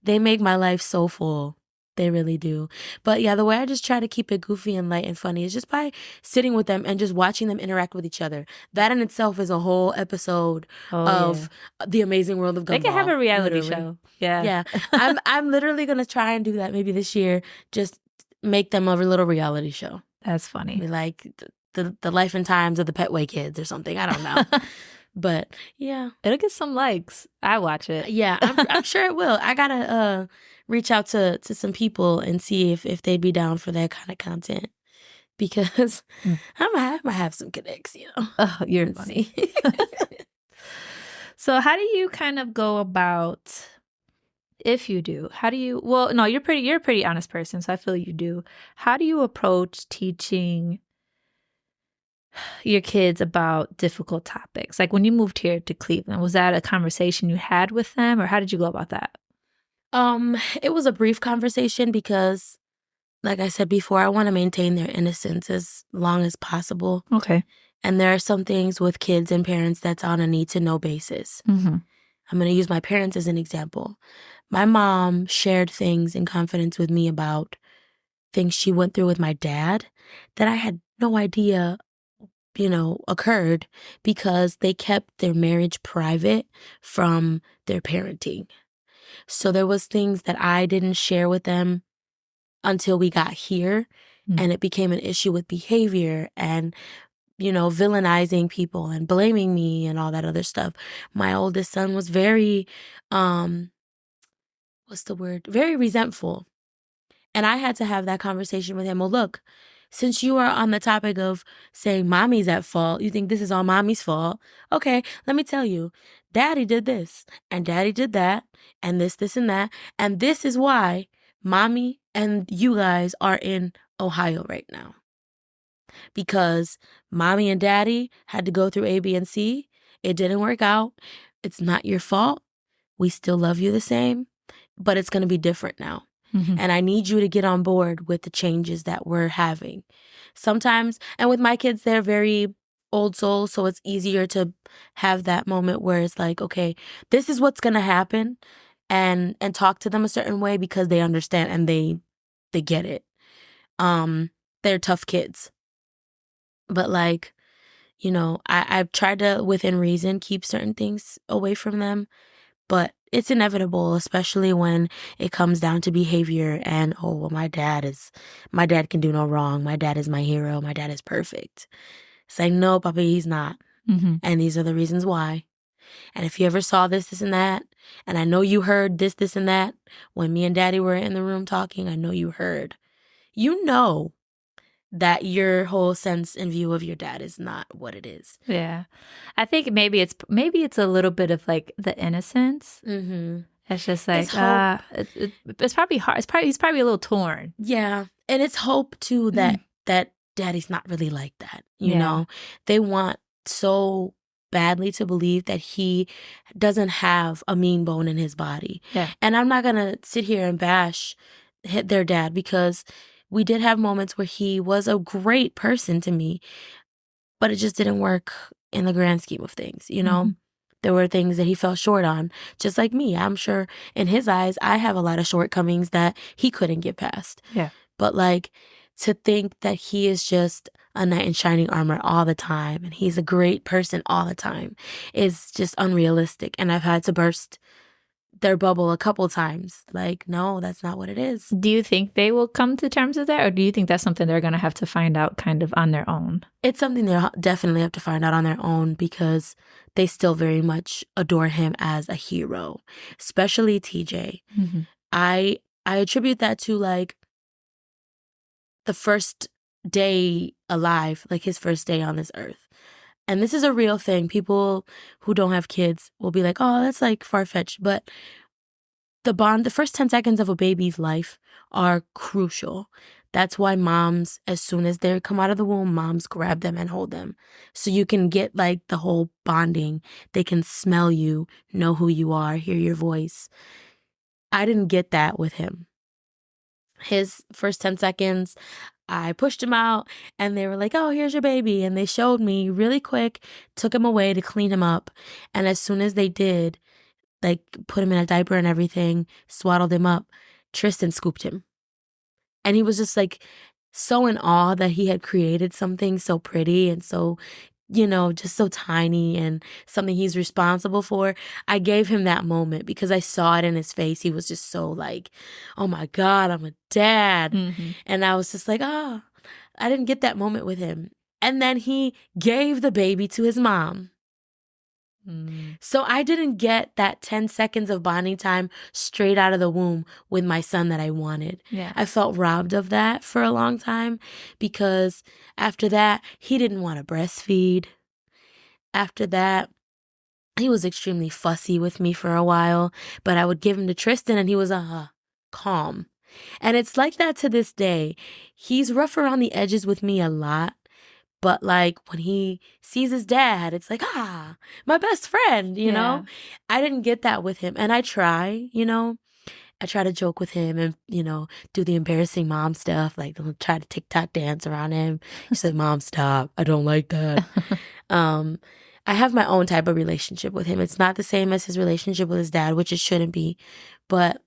they make my life so full. They really do. But yeah, the way I just try to keep it goofy and light and funny is just by sitting with them and just watching them interact with each other. That in itself is a whole episode of The Amazing World of Gumball. They can have a reality show. Yeah. Yeah. I'm literally going to try and do that maybe this year. Just make them a little reality show. That's funny. Like the life and times of the Petway kids or something. I don't know. But yeah. It'll get some likes. I watch it. Yeah, I'm sure it will. I got to reach out to some people and see if they'd be down for that kind of content. Because I might have some connects, you know. Oh, you're funny. So how do you kind of go about, if you do, how do you, well, no, you're a pretty honest person, so I feel you do. How do you approach teaching your kids about difficult topics? Like when you moved here to Cleveland, was that a conversation you had with them, or how did you go about that? It was a brief conversation because, like I said before, I want to maintain their innocence as long as possible. Okay. And there are some things with kids and parents that's on a need-to-know basis. Mm-hmm. I'm going to use my parents as an example. My mom shared things in confidence with me about things she went through with my dad that I had no idea, occurred because they kept their marriage private from their parenting. So there was things that I didn't share with them until we got here, and it became an issue with behavior and villainizing people and blaming me and all that other stuff. My oldest son was very, very resentful. And I had to have that conversation with him. Well, look, since you are on the topic of saying mommy's at fault, you think this is all mommy's fault. Okay, let me tell you, daddy did this and daddy did that and this, and that. And this is why mommy and you guys are in Ohio right now. Because mommy and daddy had to go through A, B, and C. It didn't work out. It's not your fault. We still love you the same, but it's going to be different now. Mm-hmm. And I need you to get on board with the changes that we're having. Sometimes, and with my kids, they're very old soul, so it's easier to have that moment where it's like, okay, this is what's going to happen, and talk to them a certain way because they understand and they get it. They're tough kids. But I've tried to, within reason, keep certain things away from them. But it's inevitable, especially when it comes down to behavior and, my dad can do no wrong. My dad is my hero. My dad is perfect. It's like, no, Papa, he's not. Mm-hmm. And these are the reasons why. And if you ever saw this, and that, and I know you heard this, and that, when me and Daddy were in the room talking, I know you heard. That your whole sense and view of your dad is not what it is. Yeah. I think maybe it's a little bit of like the innocence. Mm-hmm. It's just like, it's probably hard. He's probably a little torn. Yeah. And it's hope too that daddy's not really like that. You know, they want so badly to believe that he doesn't have a mean bone in his body. Yeah. And I'm not going to sit here and bash their dad because we did have moments where he was a great person to me, but it just didn't work in the grand scheme of things, Mm-hmm. There were things that he fell short on, just like me. I'm sure in his eyes, I have a lot of shortcomings that he couldn't get past. Yeah. But to think that he is just a knight in shining armor all the time and he's a great person all the time is just unrealistic. And I've had to burst their bubble a couple times. No, that's not what it is. Do you think they will come to terms with that, or do you think that's something they're going to have to find out kind of on their own? It's something they'll definitely have to find out on their own because they still very much adore him as a hero, especially TJ. Mm-hmm. I attribute that to the first day alive, like his first day on this earth. And this is a real thing. People who don't have kids will be like, oh, that's like far-fetched. But the first 10 seconds of a baby's life are crucial. That's why moms, as soon as they come out of the womb, moms grab them and hold them. So you can get like the whole bonding. They can smell you, know who you are, hear your voice. I didn't get that with him. His first 10 seconds, I pushed him out and they were like, oh, here's your baby. And they showed me really quick, took him away to clean him up. And as soon as they did, like put him in a diaper and everything, swaddled him up, Tristan scooped him. And he was just like so in awe that he had created something so pretty and so, just so tiny and something he's responsible for. I gave him that moment because I saw it in his face. He was just so like, oh my God, I'm a dad. Mm-hmm. And I was just like, I didn't get that moment with him. And then he gave the baby to his mom. So I didn't get that 10 seconds of bonding time straight out of the womb with my son that I wanted. Yeah. I felt robbed of that for a long time because after that, he didn't want to breastfeed. After that, he was extremely fussy with me for a while, but I would give him to Tristan and he was calm. And it's like that to this day. He's rough around the edges with me a lot. But like when he sees his dad, it's like, my best friend, you know? I didn't get that with him. And I try, I try to joke with him and, do the embarrassing mom stuff. Like try to TikTok dance around him. He said, Mom, stop. I don't like that. I have my own type of relationship with him. It's not the same as his relationship with his dad, which it shouldn't be. But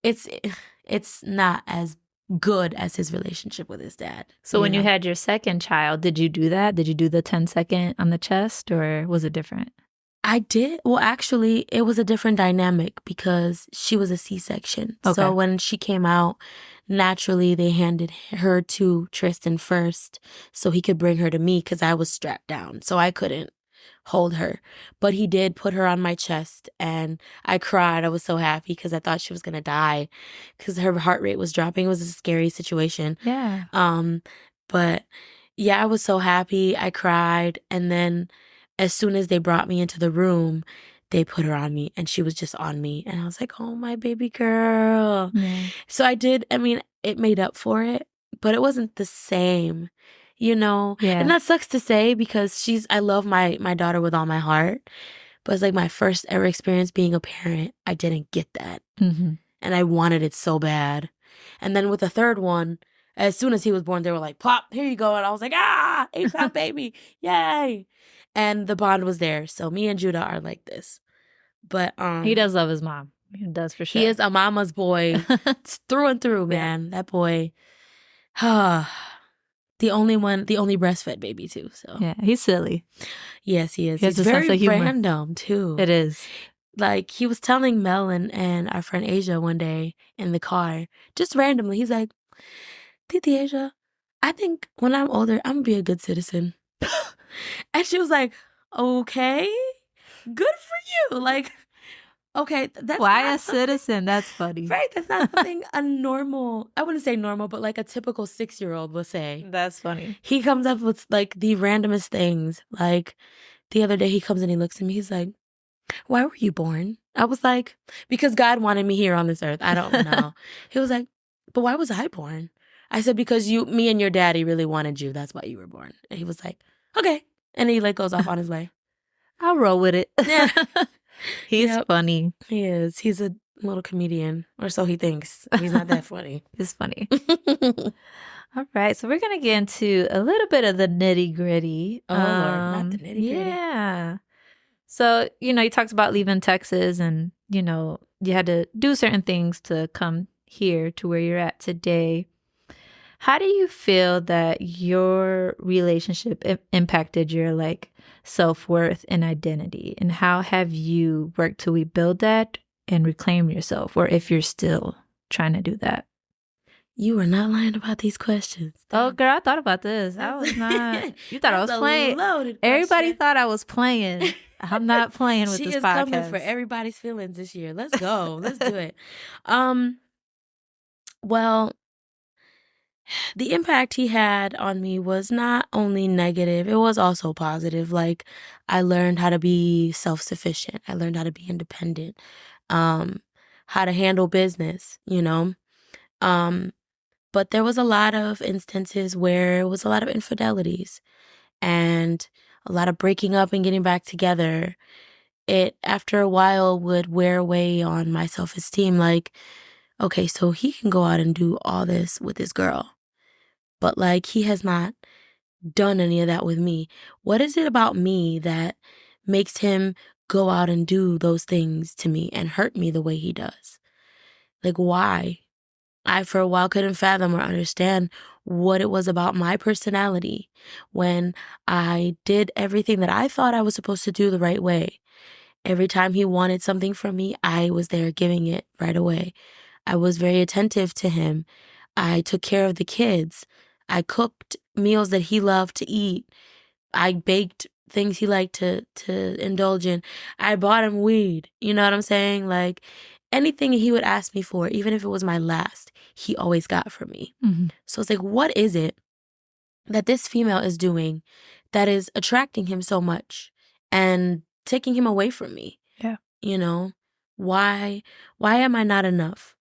it's not as good as his relationship with his dad. So when you had your second child, did you do that? Did you do the 10-second on the chest or was it different? I did. Well, actually, it was a different dynamic because she was a C-section. Okay. So when she came out, naturally, they handed her to Tristan first so he could bring her to me because I was strapped down. So I couldn't hold her. But he did put her on my chest and I cried. I was so happy because I thought she was going to die because her heart rate was dropping. It was a scary situation. Yeah. But yeah, I was so happy. I cried. And then as soon as they brought me into the room, they put her on me and she was just on me. And I was like, oh, my baby girl. Yeah. So it made up for it, but it wasn't the same. Yeah. And that sucks to say because I love my daughter with all my heart, but it's like my first ever experience being a parent. I didn't get that. Mm-hmm. And I wanted it so bad. And then with the third one, as soon as he was born, they were like, pop, here you go. And I was like, 8-pound baby. Yay. And the bond was there. So me and Judah are like this. But he does love his mom. He does for sure. He is a mama's boy through and through, man. That boy. The only breastfed baby too. So yeah, he's silly. Yes, he is. He has He's a sense very of humor. random too. It is. Like he was telling Mel and our friend Asia one day in the car, just randomly, he's like, Titi Asia, I think when I'm older, I'm gonna be a good citizen. And she was like, okay, good for you. Like, okay, that's why a citizen? That's funny. Right, that's not something a normal, I wouldn't say normal, but like a typical 6-year-old would say. That's funny. He comes up with like the randomest things. Like the other day he comes and he looks at me, he's like, why were you born? I was like, because God wanted me here on this earth. I don't know. He was like, but why was I born? I said, because me and your daddy really wanted you. That's why you were born. And he was like, okay. And he like goes off on his way. I'll roll with it. Yeah. He's funny. He is. He's a little comedian, or so he thinks. He's not that funny. He's funny. All right. So we're going to get into a little bit of the nitty gritty. Oh, Lord, not the nitty gritty. Yeah. So, you talked about leaving Texas and, you had to do certain things to come here to where you're at today. How do you feel that your relationship impacted your self-worth and identity? And how have you worked to rebuild that and reclaim yourself? Or if you're still trying to do that? You were not lying about these questions. Oh, girl, I thought about this. I was not. You thought I was playing. Everybody thought I was playing. I'm not playing with this podcast. She is coming for everybody's feelings this year. Let's go. Let's do it. Well, the impact he had on me was not only negative, it was also positive. Like, I learned how to be self-sufficient. I learned how to be independent, how to handle business, you know? Um, but there was a lot of instances where it was a lot of infidelities and a lot of breaking up and getting back together. It, after a while, would wear away on my self-esteem. Like, okay, so he can go out and do all this with this girl, but like, he has not done any of that with me. What is it about me that makes him go out and do those things to me and hurt me the way he does? Like, why? I, for a while, couldn't fathom or understand what it was about my personality when I did everything that I thought I was supposed to do the right way. Every time he wanted something from me, I was there giving it right away. I was very attentive to him. I took care of the kids. I cooked meals that he loved to eat. I baked things he liked to indulge in. I bought him weed. You know what I'm saying? Like, anything he would ask me for, even if it was my last, he always got from me. Mm-hmm. So it's like, what is it that this female is doing that is attracting him so much and taking him away from me? Yeah. You know, why am I not enough?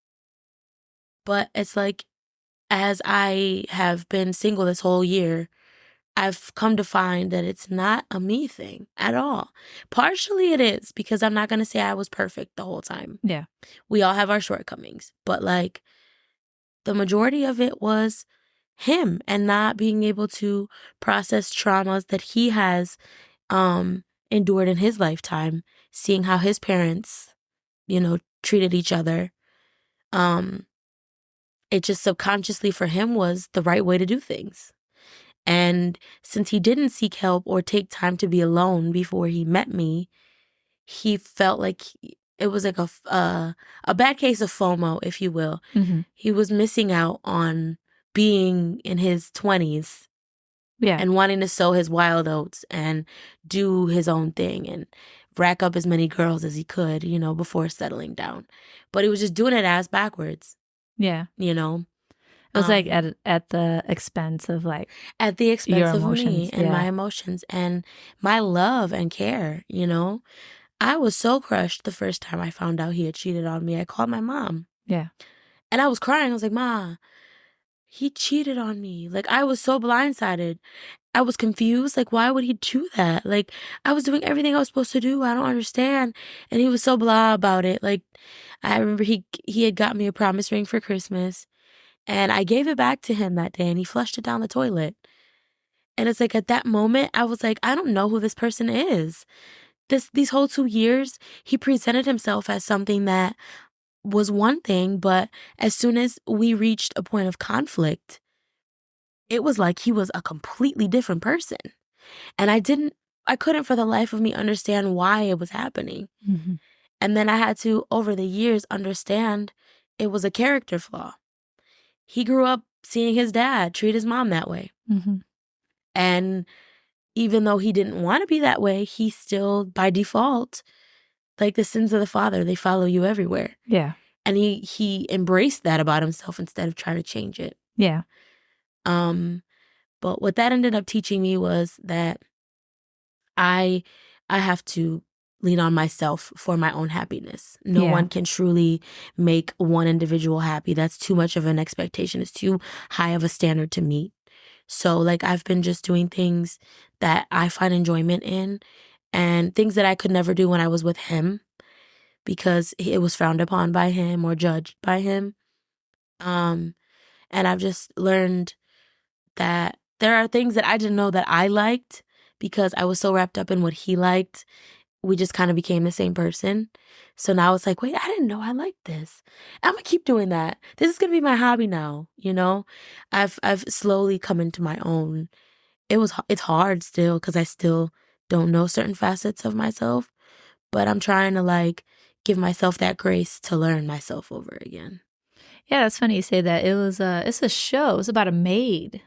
But it's like, as I have been single this whole year, I've come to find that it's not a me thing at all. Partially it is, because I'm not going to say I was perfect the whole time. Yeah. We all have our shortcomings, but like, the majority of it was him and not being able to process traumas that he has endured in his lifetime, seeing how his parents, treated each other. It just subconsciously for him was the right way to do things. And since he didn't seek help or take time to be alone before he met me, he felt like it was like a bad case of FOMO, if you will. Mm-hmm. He was missing out on being in his 20s. Yeah. And wanting to sow his wild oats and do his own thing and rack up as many girls as he could, before settling down. But he was just doing it ass backwards. Yeah. It was like at the expense of like at the expense of emotions, me and my emotions and my love and care. I was so crushed the first time I found out he had cheated on me. I called my mom. Yeah. And I was crying. I was like, Ma, he cheated on me. Like, I was so blindsided. I was confused. Like, why would he do that? Like, I was doing everything I was supposed to do. I don't understand. And he was so blah about it. Like, I remember he had got me a promise ring for Christmas. And I gave it back to him that day. And he flushed it down the toilet. And it's like, at that moment, I was like, I don't know who this person is. These whole 2 years, he presented himself as something that was one thing. But as soon as we reached a point of conflict, it was like he was a completely different person. And I couldn't for the life of me understand why it was happening. Mm-hmm. And then I had to, over the years, understand it was a character flaw. He grew up seeing his dad treat his mom that way. Mm-hmm. And even though he didn't want to be that way, he still, by default, like the sins of the father, they follow you everywhere. Yeah. And he embraced that about himself instead of trying to change it. Yeah. But what that ended up teaching me was that I have to lean on myself for my own happiness. No one can truly make one individual happy. That's too much of an expectation. It's too high of a standard to meet. So like, I've been just doing things that I find enjoyment in and things that I could never do when I was with him because it was frowned upon by him or judged by him. And I've just learned that there are things that I didn't know that I liked because I was so wrapped up in what he liked. We just kind of became the same person. So now it's like, wait, I didn't know I liked this. I'm going to keep doing that. This is going to be my hobby now, I've slowly come into my own. It's hard still because I still don't know certain facets of myself, but I'm trying to like give myself that grace to learn myself over again. Yeah, that's funny you say that. It's a show. It's about a maid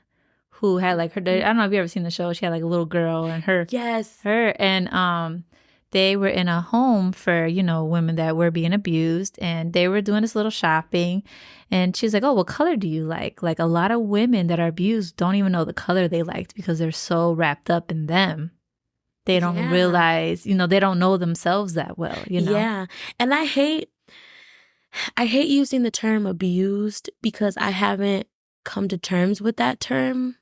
who had like her, I don't know if you ever seen the show. She had like a little girl and her. Yes. Her and they were in a home for, women that were being abused, and they were doing this little shopping. And she's like, oh, what color do you like? Like, a lot of women that are abused don't even know the color they liked because they're so wrapped up in them. They don't realize, they don't know themselves that well, Yeah. And I hate using the term abused because I haven't come to terms with that term,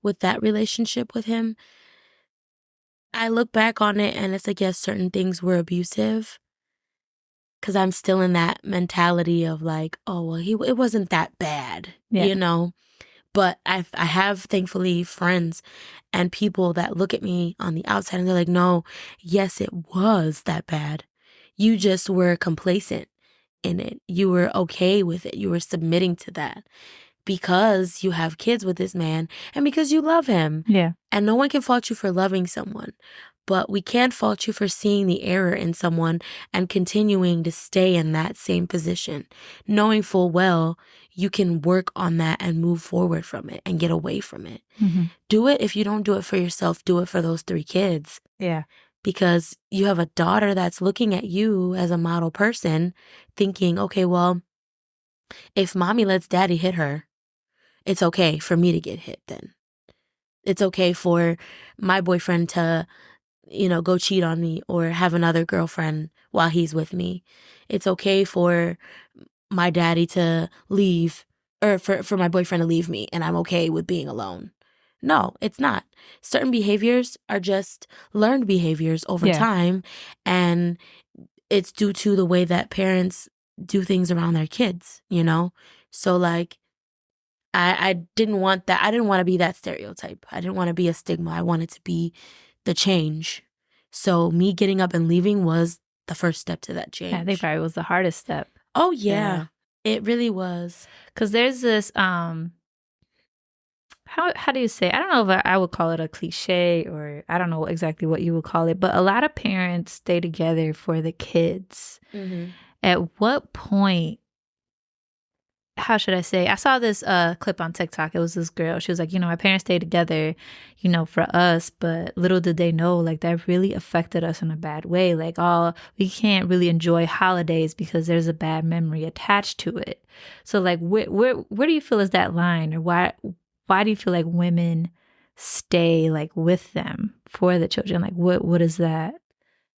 with that relationship with him. I look back on it and it's like, yes, certain things were abusive because I'm still in that mentality of like, oh, well, it wasn't that bad, But I have, thankfully, friends and people that look at me on the outside and they're like, no, yes, it was that bad. You just were complacent in it. You were okay with it. You were submitting to that because you have kids with this man and because you love him. Yeah. And no one can fault you for loving someone. But we can't fault you for seeing the error in someone and continuing to stay in that same position, knowing full well you can work on that and move forward from it and get away from it. Mm-hmm. Do it. If you don't do it for yourself, do it for those 3 kids. Yeah. Because you have a daughter that's looking at you as a model person thinking, okay, well, if mommy lets daddy hit her, it's okay for me to get hit then. It's okay for my boyfriend to go cheat on me or have another girlfriend while he's with me. It's okay for my daddy to leave or for my boyfriend to leave me and I'm okay with being alone. No, it's not. Certain behaviors are just learned behaviors over time, and it's due to the way that parents do things around their kids, So like, I didn't want that. I didn't want to be that stereotype. I didn't want to be a stigma. I wanted to be the change. So me getting up and leaving was the first step to that change. I think probably was the hardest step. Oh, yeah. It really was. Because there's this, how do you say? I don't know if I would call it a cliche or I don't know exactly what you would call it, but a lot of parents stay together for the kids. Mm-hmm. At what point, how should I say? I saw this clip on TikTok. It was this girl. She was like, my parents stayed together, for us, but little did they know, like, that really affected us in a bad way. Like, we can't really enjoy holidays because there's a bad memory attached to it. So, like, where do you feel is that line, or why do you feel like women stay like with them for the children? Like, what is that?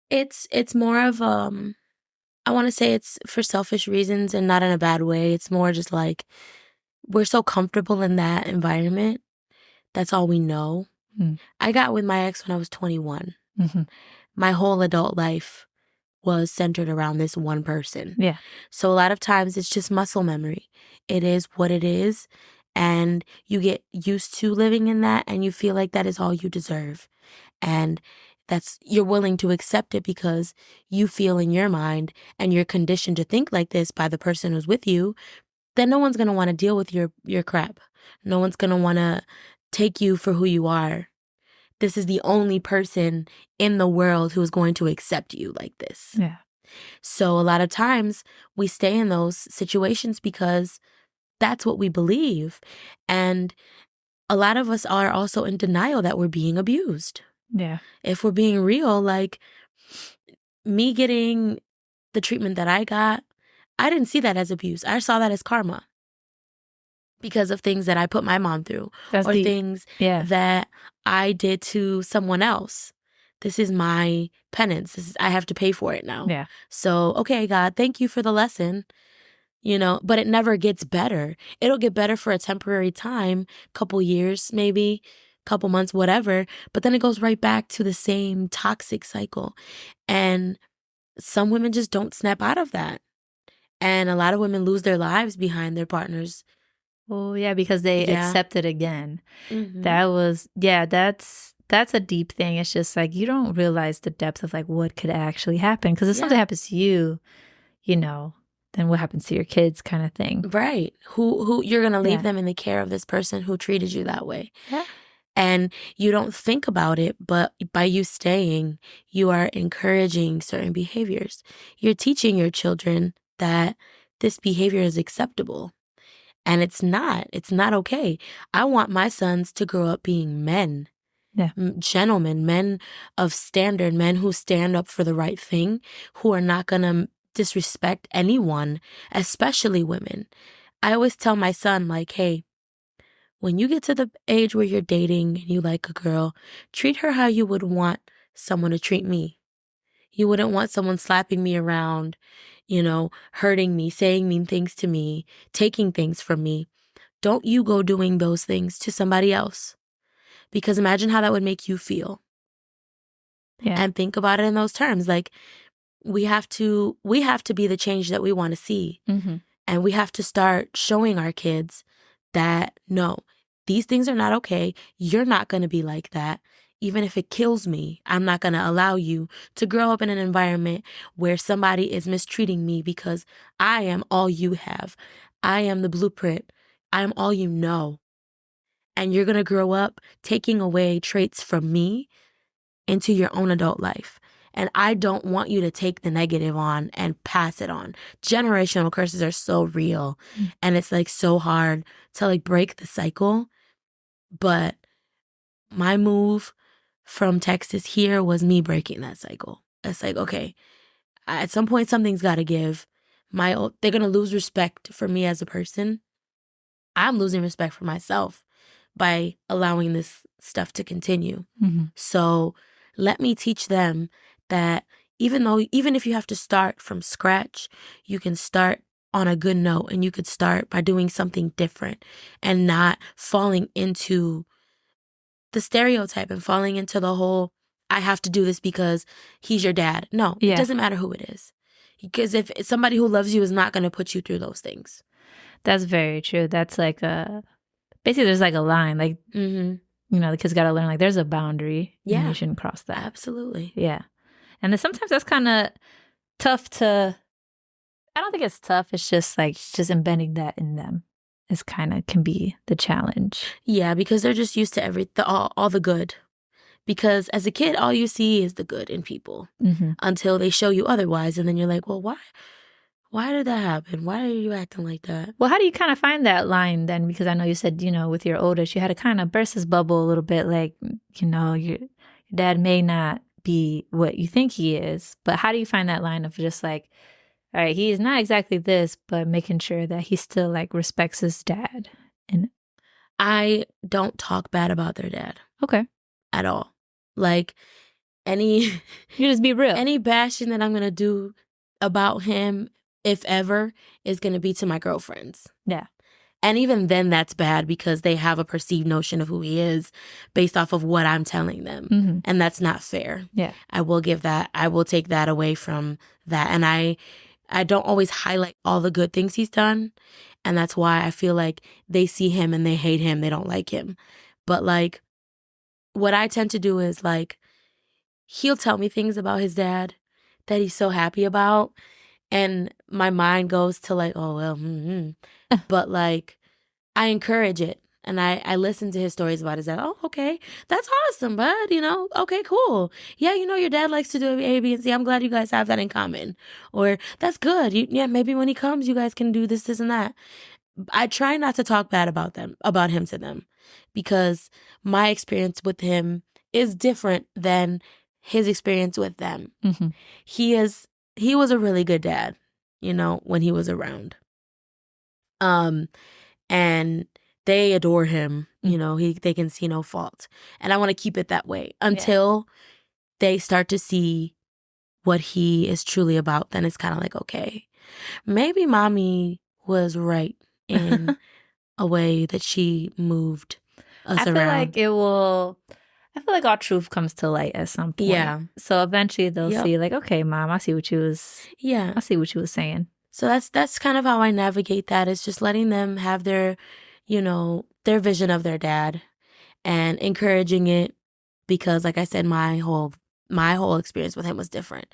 It's more of I want to say it's for selfish reasons and not in a bad way. It's more just like we're so comfortable in that environment. That's all we know. Mm. I got with my ex when I was 21. Mm-hmm. My whole adult life was centered around this one person. Yeah. So a lot of times it's just muscle memory. It is what it is. And you get used to living in that and you feel like that is all you deserve. And you're willing to accept it because you feel in your mind and you're conditioned to think like this by the person who's with you, then no one's going to want to deal with your crap. No one's going to want to take you for who you are. This is the only person in the world who is going to accept you like this. Yeah. So a lot of times we stay in those situations because that's what we believe. And a lot of us are also in denial that we're being abused. Yeah. If we're being real, like me getting the treatment that I got, I didn't see that as abuse. I saw that as karma because of things that I put my mom through things that I did to someone else. This is my penance. I have to pay for it now. Yeah. So, okay, God, thank you for the lesson. But it never gets better. It'll get better for a temporary time, couple years, maybe, couple months, whatever. But then it goes right back to the same toxic cycle. And some women just don't snap out of that. And a lot of women lose their lives behind their partners. Oh, yeah, because they accept it again. Mm-hmm. That's a deep thing. It's just like you don't realize the depth of like what could actually happen. Because if something happens to you, then what happens to your kids kind of thing. Right. Who you're going to leave them in the care of this person who treated you that way. Yeah. And you don't think about it, but by you staying, you are encouraging certain behaviors. You're teaching your children that this behavior is acceptable. And it's not. It's not okay. I want my sons to grow up being men. Yeah. Gentlemen, men of standard, men who stand up for the right thing, who are not going to disrespect anyone, especially women. I always tell my son, like, hey, when you get to the age where you're dating and you like a girl, treat her how you would want someone to treat me. You wouldn't want someone slapping me around, hurting me, saying mean things to me, taking things from me. Don't you go doing those things to somebody else. Because imagine how that would make you feel. Yeah. And think about it in those terms. Like, we have to be the change that we want to see. Mm-hmm. And we have to start showing our kids that, no, these things are not okay. You're not going to be like that. Even if it kills me, I'm not going to allow you to grow up in an environment where somebody is mistreating me because I am all you have. I am the blueprint. I am all you know. And you're going to grow up taking away traits from me into your own adult life. And I don't want you to take the negative on and pass it on. Generational curses are so real. And it's like so hard to like break the cycle. But my move from Texas here was me breaking that cycle. It's like, okay, at some point something's got to give. They're going to lose respect for me as a person. I'm losing respect for myself by allowing this stuff to continue. Mm-hmm. So let me teach them that even if you have to start from scratch, you can start on a good note, and you could start by doing something different and not falling into the stereotype and falling into the whole, I have to do this because he's your dad. No, It doesn't matter who it is. Because if somebody who loves you is not going to put you through those things. That's very true. That's like basically there's like a line, like, the kids got to learn, like, there's a boundary. Yeah. And you shouldn't cross that. Absolutely. Yeah. And then sometimes that's kind of tough I don't think it's tough. It's just like, just embedding that in them is can be the challenge. Yeah, because they're just used to all the good. Because as a kid, all you see is the good in people until they show you otherwise. And then you're like, well, why? Why did that happen? Why are you acting like that? Well, how do you kind of find that line then? Because I know you said, with your oldest, you had to kind of burst his bubble a little bit. Like, your dad may not be what you think he is. But how do you find that line of just like, all right, he is not exactly this, but making sure that he still like respects his dad? And I don't talk bad about their dad. Okay. At all. Like you just be real. Any bashing that I'm going to do about him, if ever, is going to be to my girlfriends. Yeah. And even then that's bad because they have a perceived notion of who he is based off of what I'm telling them. And that's not fair. Yeah. I will take that away from that. And I don't always highlight all the good things he's done. And that's why I feel like they see him and they hate him. They don't like him. But like, what I tend to do is like, he'll tell me things about his dad that he's so happy about. And my mind goes to like, oh, well, But like, I encourage it. And I listen to his stories about his dad. Oh, okay. That's awesome, bud. Okay, cool. Yeah, your dad likes to do A, B, and C. I'm glad you guys have that in common. Or that's good. Maybe when he comes, you guys can do this, this, and that. I try not to talk bad about him to them, because my experience with him is different than his experience with them. He was a really good dad, when he was around. And they adore him, they can see no fault. And I want to keep it that way until they start to see what he is truly about. Then it's kind of like, okay, maybe mommy was right in a way that she moved us around. I feel like all truth comes to light at some point. Yeah. So eventually they'll see like, okay, mom, I see what you was saying. So that's kind of how I navigate that, is just letting them have their vision of their dad and encouraging it, because like I said, my whole experience with him was different.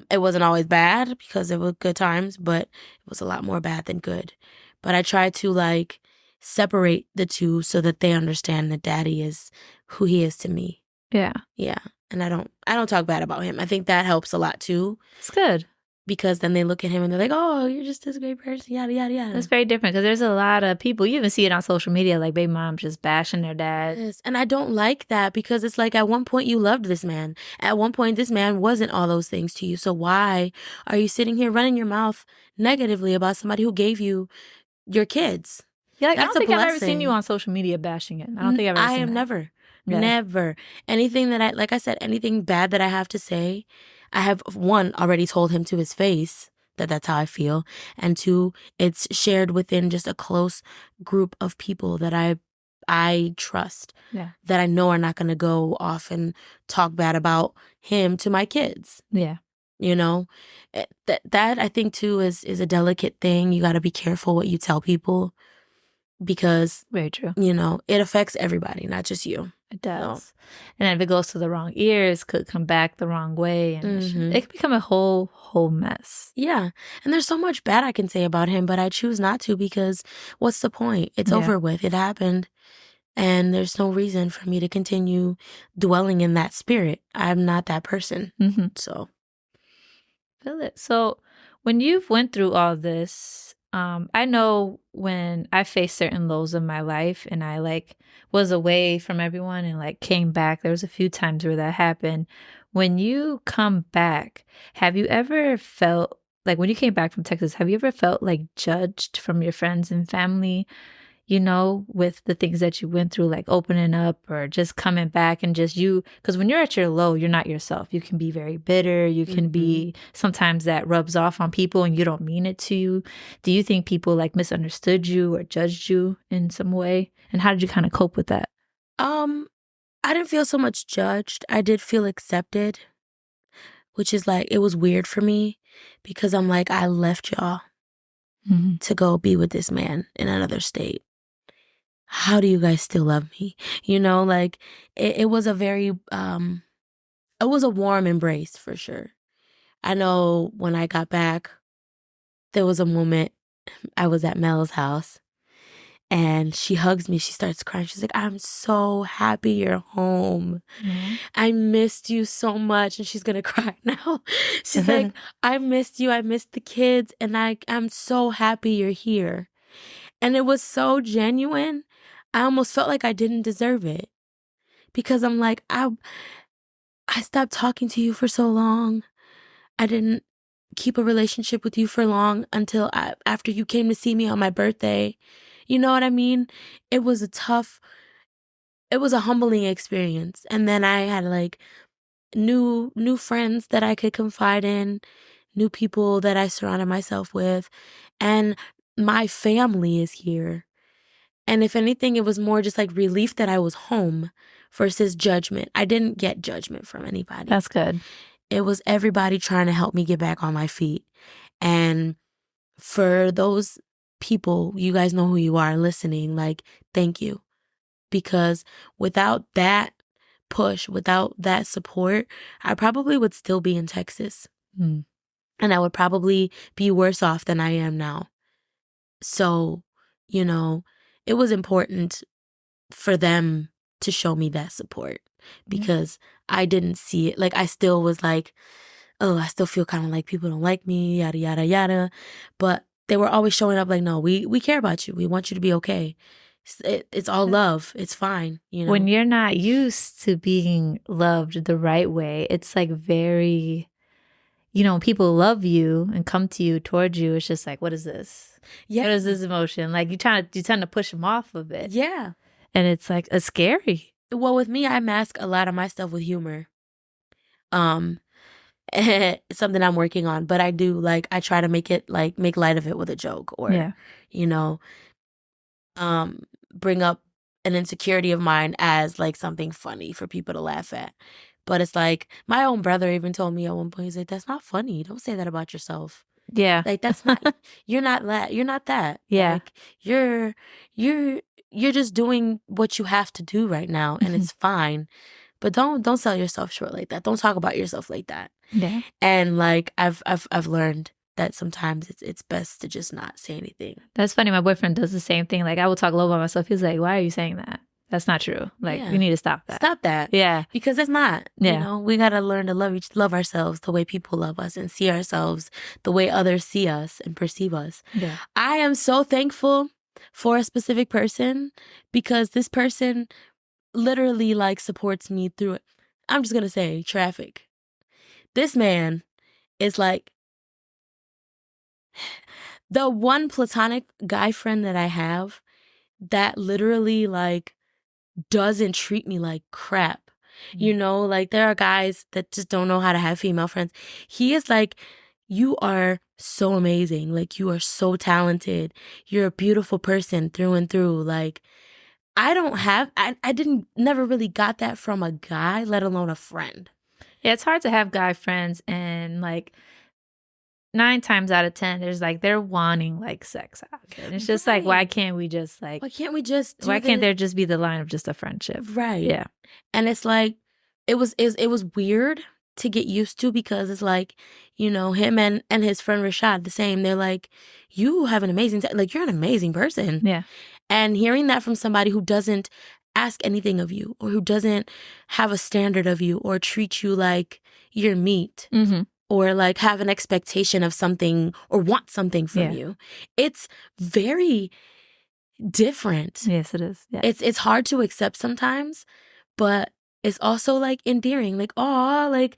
It wasn't always bad because there were good times, but it was a lot more bad than good. But I try to like separate the two so that they understand that daddy is who he is to me. Yeah. Yeah. And I don't talk bad about him. I think that helps a lot too. It's good. because then they look at him and they're like, oh, you're just this great person, yada, yada, yada. That's very different because there's a lot of people, you even see it on social media, like baby moms just bashing their dad. Yes. And I don't like that because it's like at one point you loved this man. At one point, this man wasn't all those things to you. So why are you sitting here running your mouth negatively about somebody who gave you your kids? Yeah, like, I That's don't a think I've ever seen blessing. you on social media bashing it. I don't think I've ever I seen am that. never. Anything that like I said, anything bad that I have to say, I have, one, already told him to his face that that's how I feel. And two, it's shared within just a close group of people that I trust, Yeah. that I know are not going to go off and talk bad about him to my kids. Yeah. You know, that I think too is a delicate thing. You got to be careful what you tell people because, very true, you know, it affects everybody, not just you. It does. And if it goes to the wrong ears, could come back the wrong way, and it could become a whole mess. Yeah. And there's so much bad I can say about him, but I choose not to because what's the point? It's over with. It happened. And there's no reason for me to continue dwelling in that spirit. I'm not that person. So. Feel it. So when you've went through all this, I know when I faced certain lows in my life and I like was away from everyone and like came back, there was a few times where that happened. When you come back, have you ever felt like when you came back from Texas, have you ever felt like judged from your friends and family, you know, with the things that you went through, like opening up or just coming back and just you, because when you're at your low, you're not yourself. You can be very bitter. You can be, sometimes that rubs off on people and you don't mean it to you. Do you think people like misunderstood you or judged you in some way? And how did you kind of cope with that? I didn't feel so much judged. I did feel accepted, which is like, it was weird for me because I'm like, I left y'all to go be with this man in another state. How do you guys still love me? You know, like it was a very, it was a warm embrace for sure. I know when I got back, there was a moment I was at Mel's house and she hugs me. She starts crying. She's like, I'm so happy you're home. I missed you so much. And she's going to cry now. She's like, I missed you. I missed the kids. And I'm so happy you're here. And it was so genuine. I almost felt like I didn't deserve it because I'm like, I stopped talking to you for so long. I didn't keep a relationship with you for long until after you came to see me on my birthday. You know what I mean? It was a humbling experience. And then I had like new friends that I could confide in, new people that I surrounded myself with, and my family is here. And if anything, it was more just like relief that I was home versus judgment. I didn't get judgment from anybody. That's good. It was everybody trying to help me get back on my feet. And for those people, you guys know who you are listening, like, thank you. Because without that push, without that support, I probably would still be in Texas. And I would probably be worse off than I am now. So, you know, it was important for them to show me that support because I didn't see it. Like, I still was like, oh, I still feel kind of like people don't like me, yada, yada, yada. But they were always showing up like, no, we care about you. We want you to be okay. It's all love. It's fine. You know, when you're not used to being loved the right way, it's like very, you know, people love you and come to you, towards you. It's just like, what is this? Yeah. What is this emotion? Like you tend to push them off of it. Yeah. And it's like, it's scary. Well, with me, I mask a lot of my stuff with humor. It's something I'm working on, but I do like, I try to make light of it with a joke or, you know, bring up an insecurity of mine as like something funny for people to laugh at. But it's like, my own brother even told me at one point, he's like, that's not funny. Don't say that about yourself. Yeah. Like, that's not, you're not that. Yeah. Like, you're just doing what you have to do right now and it's fine. But don't sell yourself short like that. Don't talk about yourself like that. Yeah. And like, I've learned that sometimes it's best to just not say anything. That's funny. My boyfriend does the same thing. Like I will talk low about myself. He's like, why are you saying that? That's not true. Like, Yeah. we need to stop that. Stop that. Yeah. Because it's not. Yeah. You know, we got to learn to love ourselves the way people love us and see ourselves the way others see us and perceive us. Yeah. I am so thankful for a specific person because this person literally like supports me through it. I'm just going to say traffic. This man is like the one platonic guy friend that I have that literally like doesn't treat me like crap. You know, like there are guys that just don't know how to have female friends. He is like, you are so amazing. Like, you are so talented. You're a beautiful person through and through. Like, I didn't never really got that from a guy, let alone a friend. Yeah, it's hard to have guy friends, and like 9 times out of 10, there's like they're wanting like sex out of it. And it's just like, why can't we just like? Why can't we just? Why can't there just be the line of just a friendship? Right. Yeah. And it's like, it was weird to get used to because it's like, you know, him and his friend Rashad the same. They're like, you have an amazing like you're an amazing person. Yeah. And hearing that from somebody who doesn't ask anything of you or who doesn't have a standard of you or treat you like you're meat. Mm-hmm. Or like have an expectation of something or want something from you. It's very different. Yes, it is. Yeah. It's hard to accept sometimes, but it's also like endearing. Like, oh, like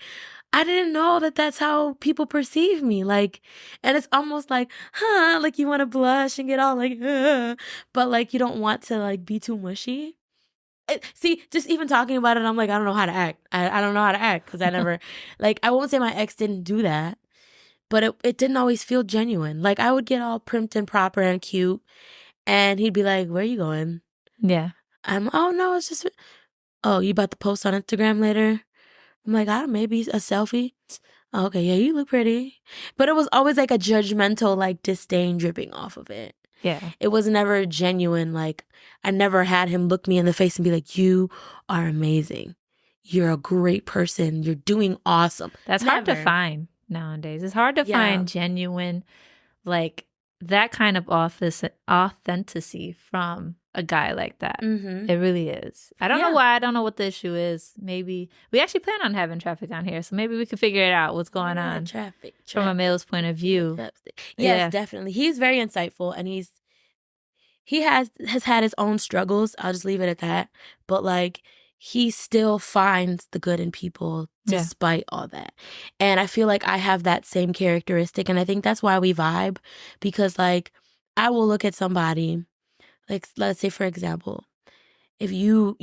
I didn't know that that's how people perceive me. Like, and it's almost like, like you want to blush and get all like, but like you don't want to like be too mushy. See, just even talking about it, I'm like, I don't know how to act. I don't know how to act because I never, like, I won't say my ex didn't do that, but it didn't always feel genuine. Like, I would get all primped and proper and cute, and he'd be like, where are you going? Yeah. Oh, no, it's just, oh, you about to post on Instagram later? I'm like, maybe a selfie. Oh, okay, yeah, you look pretty. But it was always like a judgmental, like, disdain dripping off of it. Yeah. It was never genuine. Like, I never had him look me in the face and be like, you are amazing. You're a great person. You're doing awesome. That's hard to find nowadays. It's hard to find genuine, like that kind of authenticity from a guy like that. Mm-hmm. It really is. I don't know why. I don't know what the issue is. Maybe we actually plan on having traffic down here, so maybe we could figure it out what's going on traffic from a male's point of view. Yes, definitely. He's very insightful, and he has had his own struggles. I'll just leave it at that. But like, he still finds the good in people despite all that. And I feel like I have that same characteristic, and I think that's why we vibe, because like I will look at somebody. Like, let's say, for example, if you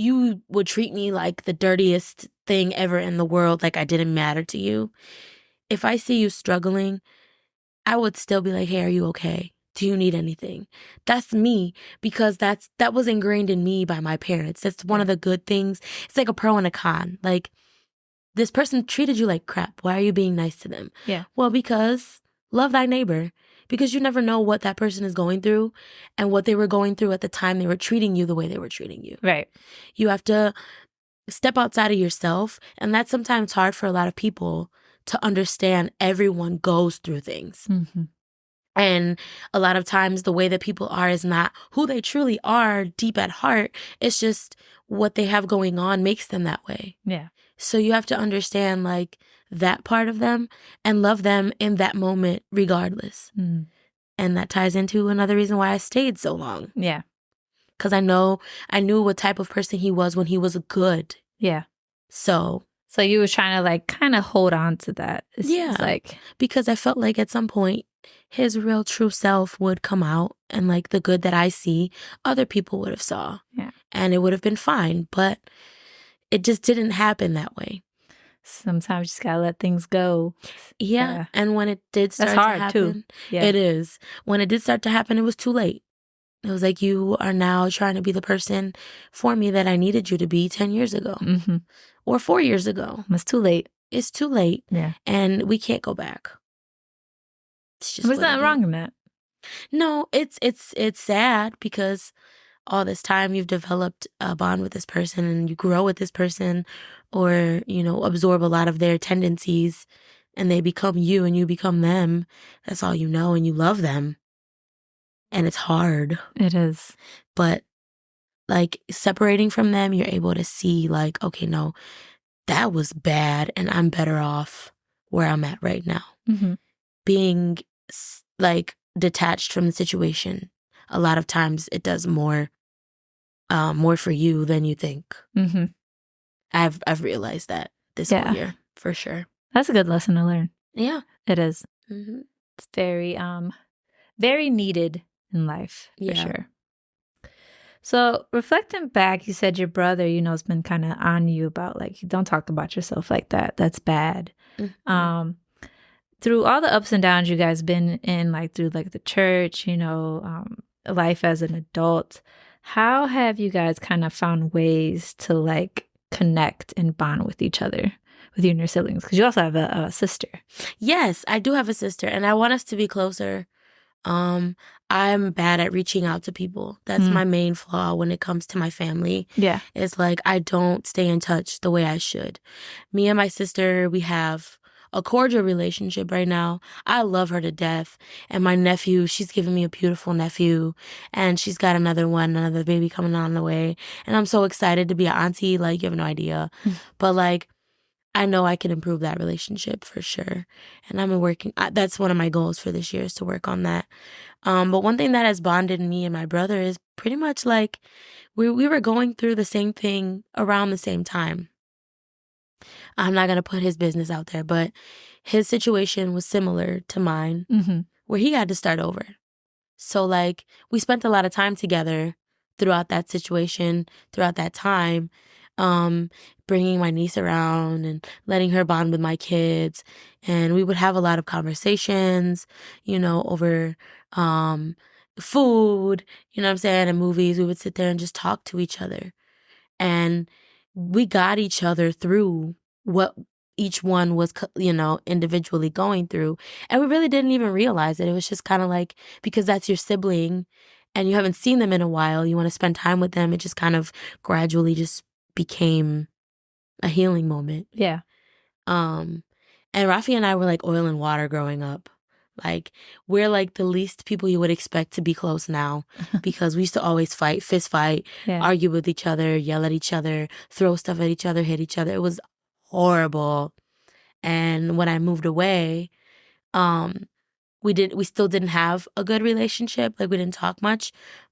would treat me like the dirtiest thing ever in the world, like I didn't matter to you, if I see you struggling, I would still be like, hey, are you okay? Do you need anything? That's me, because that was ingrained in me by my parents. That's one of the good things. It's like a pro and a con. Like, this person treated you like crap. Why are you being nice to them? Yeah. Well, because love thy neighbor. Because you never know what that person is going through and what they were going through at the time they were treating you the way they were treating you. Right. You have to step outside of yourself. And that's sometimes hard for a lot of people to understand. Everyone goes through things. Mm-hmm. And a lot of times the way that people are is not who they truly are deep at heart. It's just what they have going on makes them that way. Yeah. So you have to understand like that part of them and love them in that moment regardless. Mm. And that ties into another reason why I stayed so long. Yeah. Because I knew what type of person he was when he was good. Yeah. So you were trying to like kind of hold on to that. It's like, because I felt like at some point his real true self would come out, and like the good that I see, other people would have saw. Yeah. And it would have been fine, but it just didn't happen that way. Sometimes you just gotta let things go. Yeah. And when it did start That's hard to happen, too. Yeah. It is. When it did start to happen, it was too late. It was like, you are now trying to be the person for me that I needed you to be 10 years ago. Mm-hmm. Or 4 years ago. It's too late. It's too late. Yeah. And we can't go back. It's just There's nothing wrong in that. No, it's sad because all this time you've developed a bond with this person and you grow with this person, or, you know, absorb a lot of their tendencies, and they become you and you become them. That's all you know, and you love them. And it's hard. It is. But like separating from them, you're able to see like, okay, no, that was bad and I'm better off where I'm at right now. Mm-hmm. Being like detached from the situation, a lot of times it does more for you than you think. Mm-hmm. I've realized that this whole year for sure. That's a good lesson to learn. Yeah, it is. Mm-hmm. It's very very needed in life for Yeah. sure. So reflecting back, you said your brother, has been kind of on you about like, don't talk about yourself like that. That's bad. Mm-hmm. Through all the ups and downs you guys been in, like through like the church, life as an adult, how have you guys kind of found ways to like connect and bond with each other, with you and your siblings? Because you also have a sister. Yes, I do have a sister, and I want us to be closer. I'm bad at reaching out to people. That's my main flaw when it comes to my family. Yeah. It's like I don't stay in touch the way I should. Me and my sister, we have a cordial relationship right now. I love her to death. And my nephew, she's given me a beautiful nephew. And she's got another baby coming on the way. And I'm so excited to be an auntie. Like, you have no idea. But like, I know I can improve that relationship for sure. And I'm working. That's one of my goals for this year is to work on that. But one thing that has bonded me and my brother is pretty much like we were going through the same thing around the same time. I'm not going to put his business out there, but his situation was similar to mine, where he had to start over. So like we spent a lot of time together throughout that situation, throughout that time, bringing my niece around and letting her bond with my kids. And we would have a lot of conversations, over food, what I'm saying, and movies. We would sit there and just talk to each other. And we got each other through what each one was, individually going through. And we really didn't even realize it. It was just kind of like, because that's your sibling and you haven't seen them in a while, you want to spend time with them. It just kind of gradually just became a healing moment. Yeah. And Rafi and I were like oil and water growing up. Like, we're like the least people you would expect to be close now because we used to always fight, fist fight, argue with each other, yell at each other, throw stuff at each other, hit each other. It was horrible. And when I moved away, we still didn't have a good relationship. Like, we didn't talk much,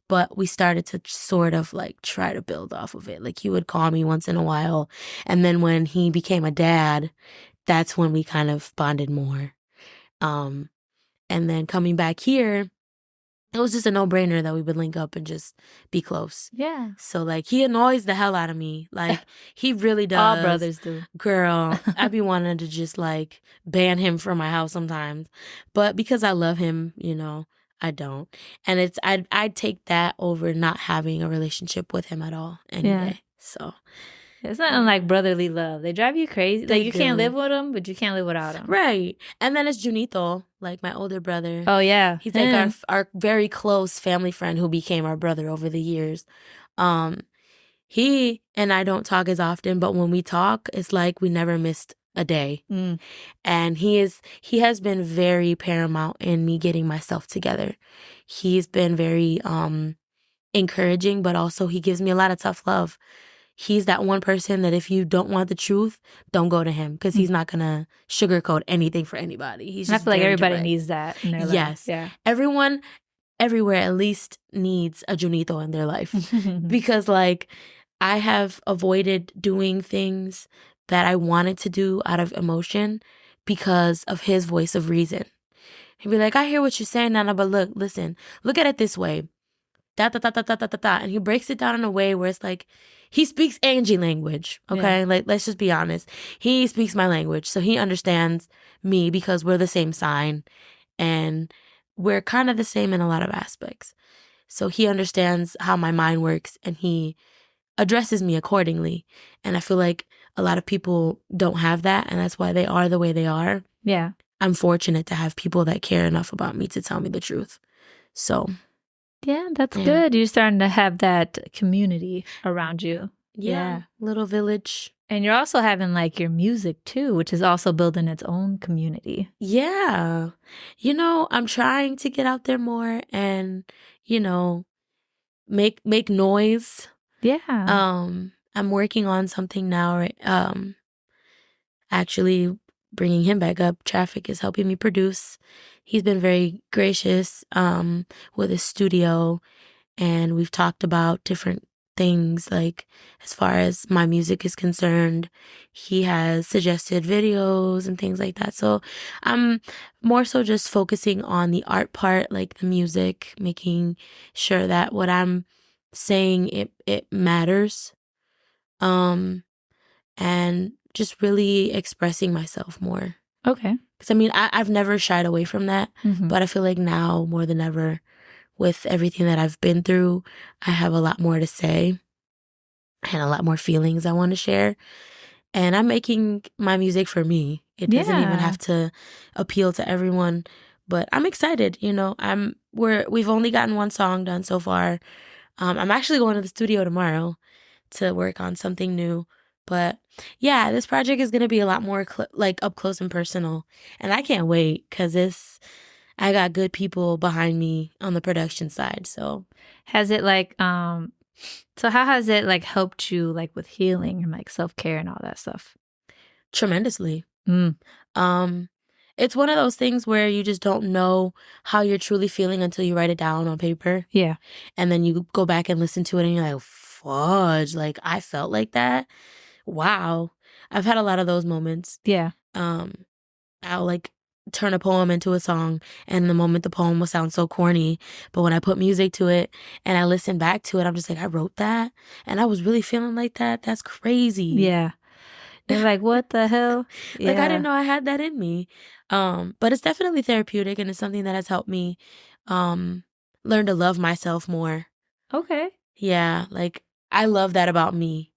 but we started to sort of like try to build off of it. Like, he would call me once in a while. And then when he became a dad, that's when we kind of bonded more. And then coming back here, it was just a no-brainer that we would link up and just be close. Yeah. So, like, he annoys the hell out of me. Like, he really does. All brothers do. Girl, I be wanting to just, like, ban him from my house sometimes. But because I love him, I don't. And I'd take that over not having a relationship with him at all any day. So... it's not like brotherly love. They drive you crazy. Like, you can't live with them, but you can't live without them. Right. And then it's Junito, like my older brother. Oh, yeah. He's like our very close family friend who became our brother over the years. He and I don't talk as often, but when we talk, it's like we never missed a day. And he has been very paramount in me getting myself together. He's been very encouraging, but also he gives me a lot of tough love. He's that one person that if you don't want the truth, don't go to him because he's not going to sugarcoat anything for anybody. He's just I feel like everybody direct. needs that in their life. Yes. Yeah. Everyone, everywhere at least needs a Junito in their life because like I have avoided doing things that I wanted to do out of emotion because of his voice of reason. He'd be like, I hear what you're saying, Nana, but listen, look at it this way. Da, da, da, da, da, da, da, da. And he breaks it down in a way where it's like, he speaks Angie language, okay? Yeah. Like, let's just be honest. He speaks my language, so he understands me because we're the same sign. And we're kind of the same in a lot of aspects. So he understands how my mind works, and he addresses me accordingly. And I feel like a lot of people don't have that, and that's why they are the way they are. Yeah. I'm fortunate to have people that care enough about me to tell me the truth. So... yeah, that's good. You're starting to have that community around you. Yeah. Little village. And you're also having like your music too, which is also building its own community. Yeah. I'm trying to get out there more and, make noise Yeah. I'm working on something now, right? Actually bringing him back up. Traffic is helping me produce. He's been very gracious with his studio, and we've talked about different things, like as far as my music is concerned. He has suggested videos and things like that. So I'm more so just focusing on the art part, like the music, making sure that what I'm saying it matters. And just really expressing myself more. Okay. Because I mean, I've never shied away from that, but I feel like now more than ever, with everything that I've been through, I have a lot more to say and a lot more feelings I want to share. And I'm making my music for me. It doesn't even have to appeal to everyone, but I'm excited. You know, we've only gotten one song done so far. I'm actually going to the studio tomorrow to work on something new. But yeah, this project is going to be a lot more like up close and personal. And I can't wait because I got good people behind me on the production side. So has it like, so how has it like helped you like with healing and like self-care and all that stuff? tremendously. It's one of those things where you just don't know how you're truly feeling until you write it down on paper. Yeah. And then you go back and listen to it and you're like, fudge, like I felt like that. Wow. I've had a lot of those moments. Yeah. I'll like turn a poem into a song, and in the moment the poem will sound so corny, but when I put music to it and I listen back to it, I'm just like, I wrote that and I was really feeling like that. That's crazy. Yeah. You're like, what the hell? Like I didn't know I had that in me. But it's definitely therapeutic, and it's something that has helped me learn to love myself more. Okay. Yeah, like I love that about me,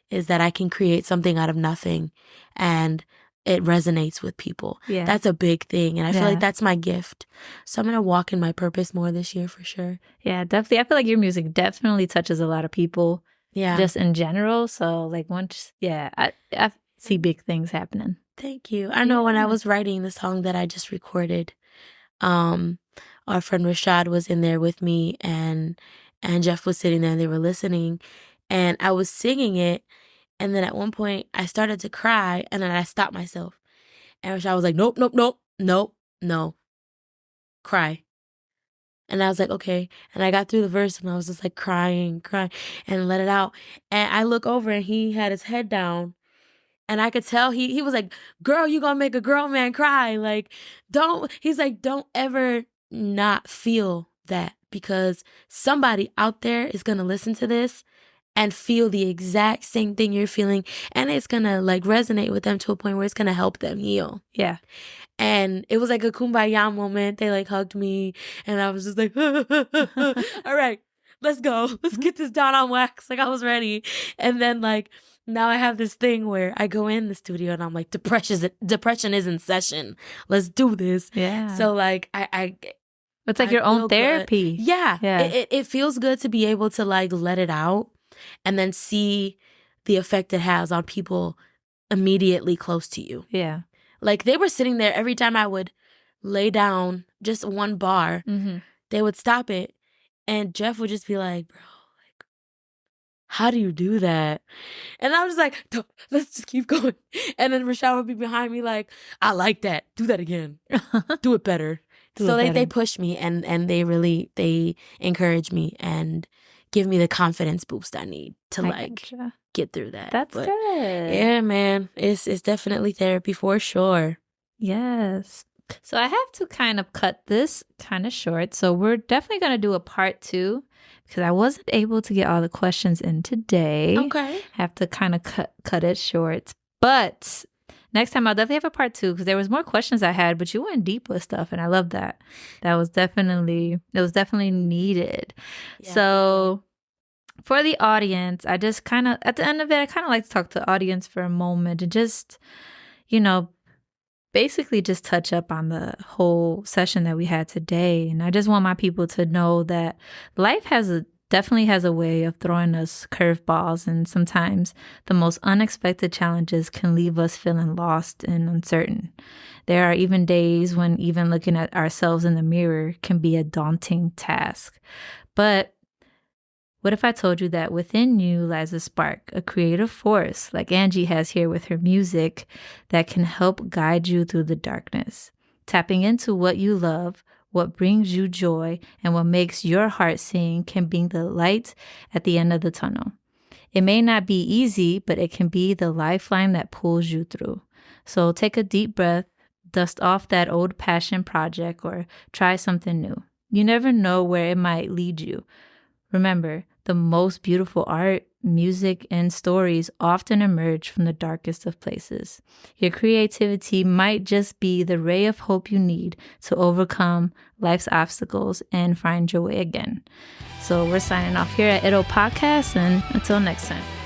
is that I can create something out of nothing and it resonates with people. Yeah. That's a big thing. And I feel Yeah. like that's my gift. So I'm going to walk in my purpose more this year for sure. Yeah, definitely. I feel like your music definitely touches a lot of people. Yeah. Just in general. So like once, yeah, I see big things happening. Thank you. I know when I was writing the song that I just recorded, our friend Rashad was in there with me, and Jeff was sitting there and they were listening, and I was singing it. And then at one point I started to cry, and then I stopped myself. And Rashad was like, nope, nope, nope, nope, no, cry. And I was like, okay. And I got through the verse and I was just like crying and let it out. And I look over and he had his head down. And I could tell he was like, girl, you gonna make a grown man cry. Like, he's like, don't ever not feel that, because somebody out there is gonna listen to this and feel the exact same thing you're feeling. And it's gonna like resonate with them to a point where it's gonna help them heal. Yeah. And it was like a kumbaya moment. They like hugged me and I was just like, all right, let's go. Let's get this down on wax. Like I was ready. And then like, now I have this thing where I go in the studio and I'm like, depression is in session. Let's do this. Yeah. So like, it's like your own therapy. Good. Yeah. It feels good to be able to like let it out and then see the effect it has on people immediately close to you. Yeah. Like they were sitting there every time I would lay down just one bar, they would stop it. And Jeff would just be like, bro, like, how do you do that? And I was like, let's just keep going. And then Rashad would be behind me like, I like that. Do that again. Do it better. They push me and they encourage me and give me the confidence boost I need to get through that. That's good. Yeah, man. It's definitely therapy for sure. Yes. So I have to kind of cut this kind of short. So we're definitely going to do a part 2 because I wasn't able to get all the questions in today. Okay. Have to kind of cut it short. But next time I'll definitely have a part 2 because there was more questions I had, but you went deep with stuff and I love that. It was definitely needed. Yeah. So for the audience, I just kind of, at the end of it, I kind of like to talk to the audience for a moment and just, basically just touch up on the whole session that we had today. And I just want my people to know that life definitely has a way of throwing us curveballs, and sometimes the most unexpected challenges can leave us feeling lost and uncertain. There are even days when even looking at ourselves in the mirror can be a daunting task. But What if I told you that within you lies a spark, a creative force, like Angie has here with her music, that can help guide you through the darkness? Tapping into what you love, what brings you joy, and what makes your heart sing can be the light at the end of the tunnel. It may not be easy, but it can be the lifeline that pulls you through. So take a deep breath, dust off that old passion project, or try something new. You never know where it might lead you. Remember, the most beautiful art, music, and stories often emerge from the darkest of places. Your creativity might just be the ray of hope you need to overcome life's obstacles and find your way again. So we're signing off here at Itto Podcast, and until next time.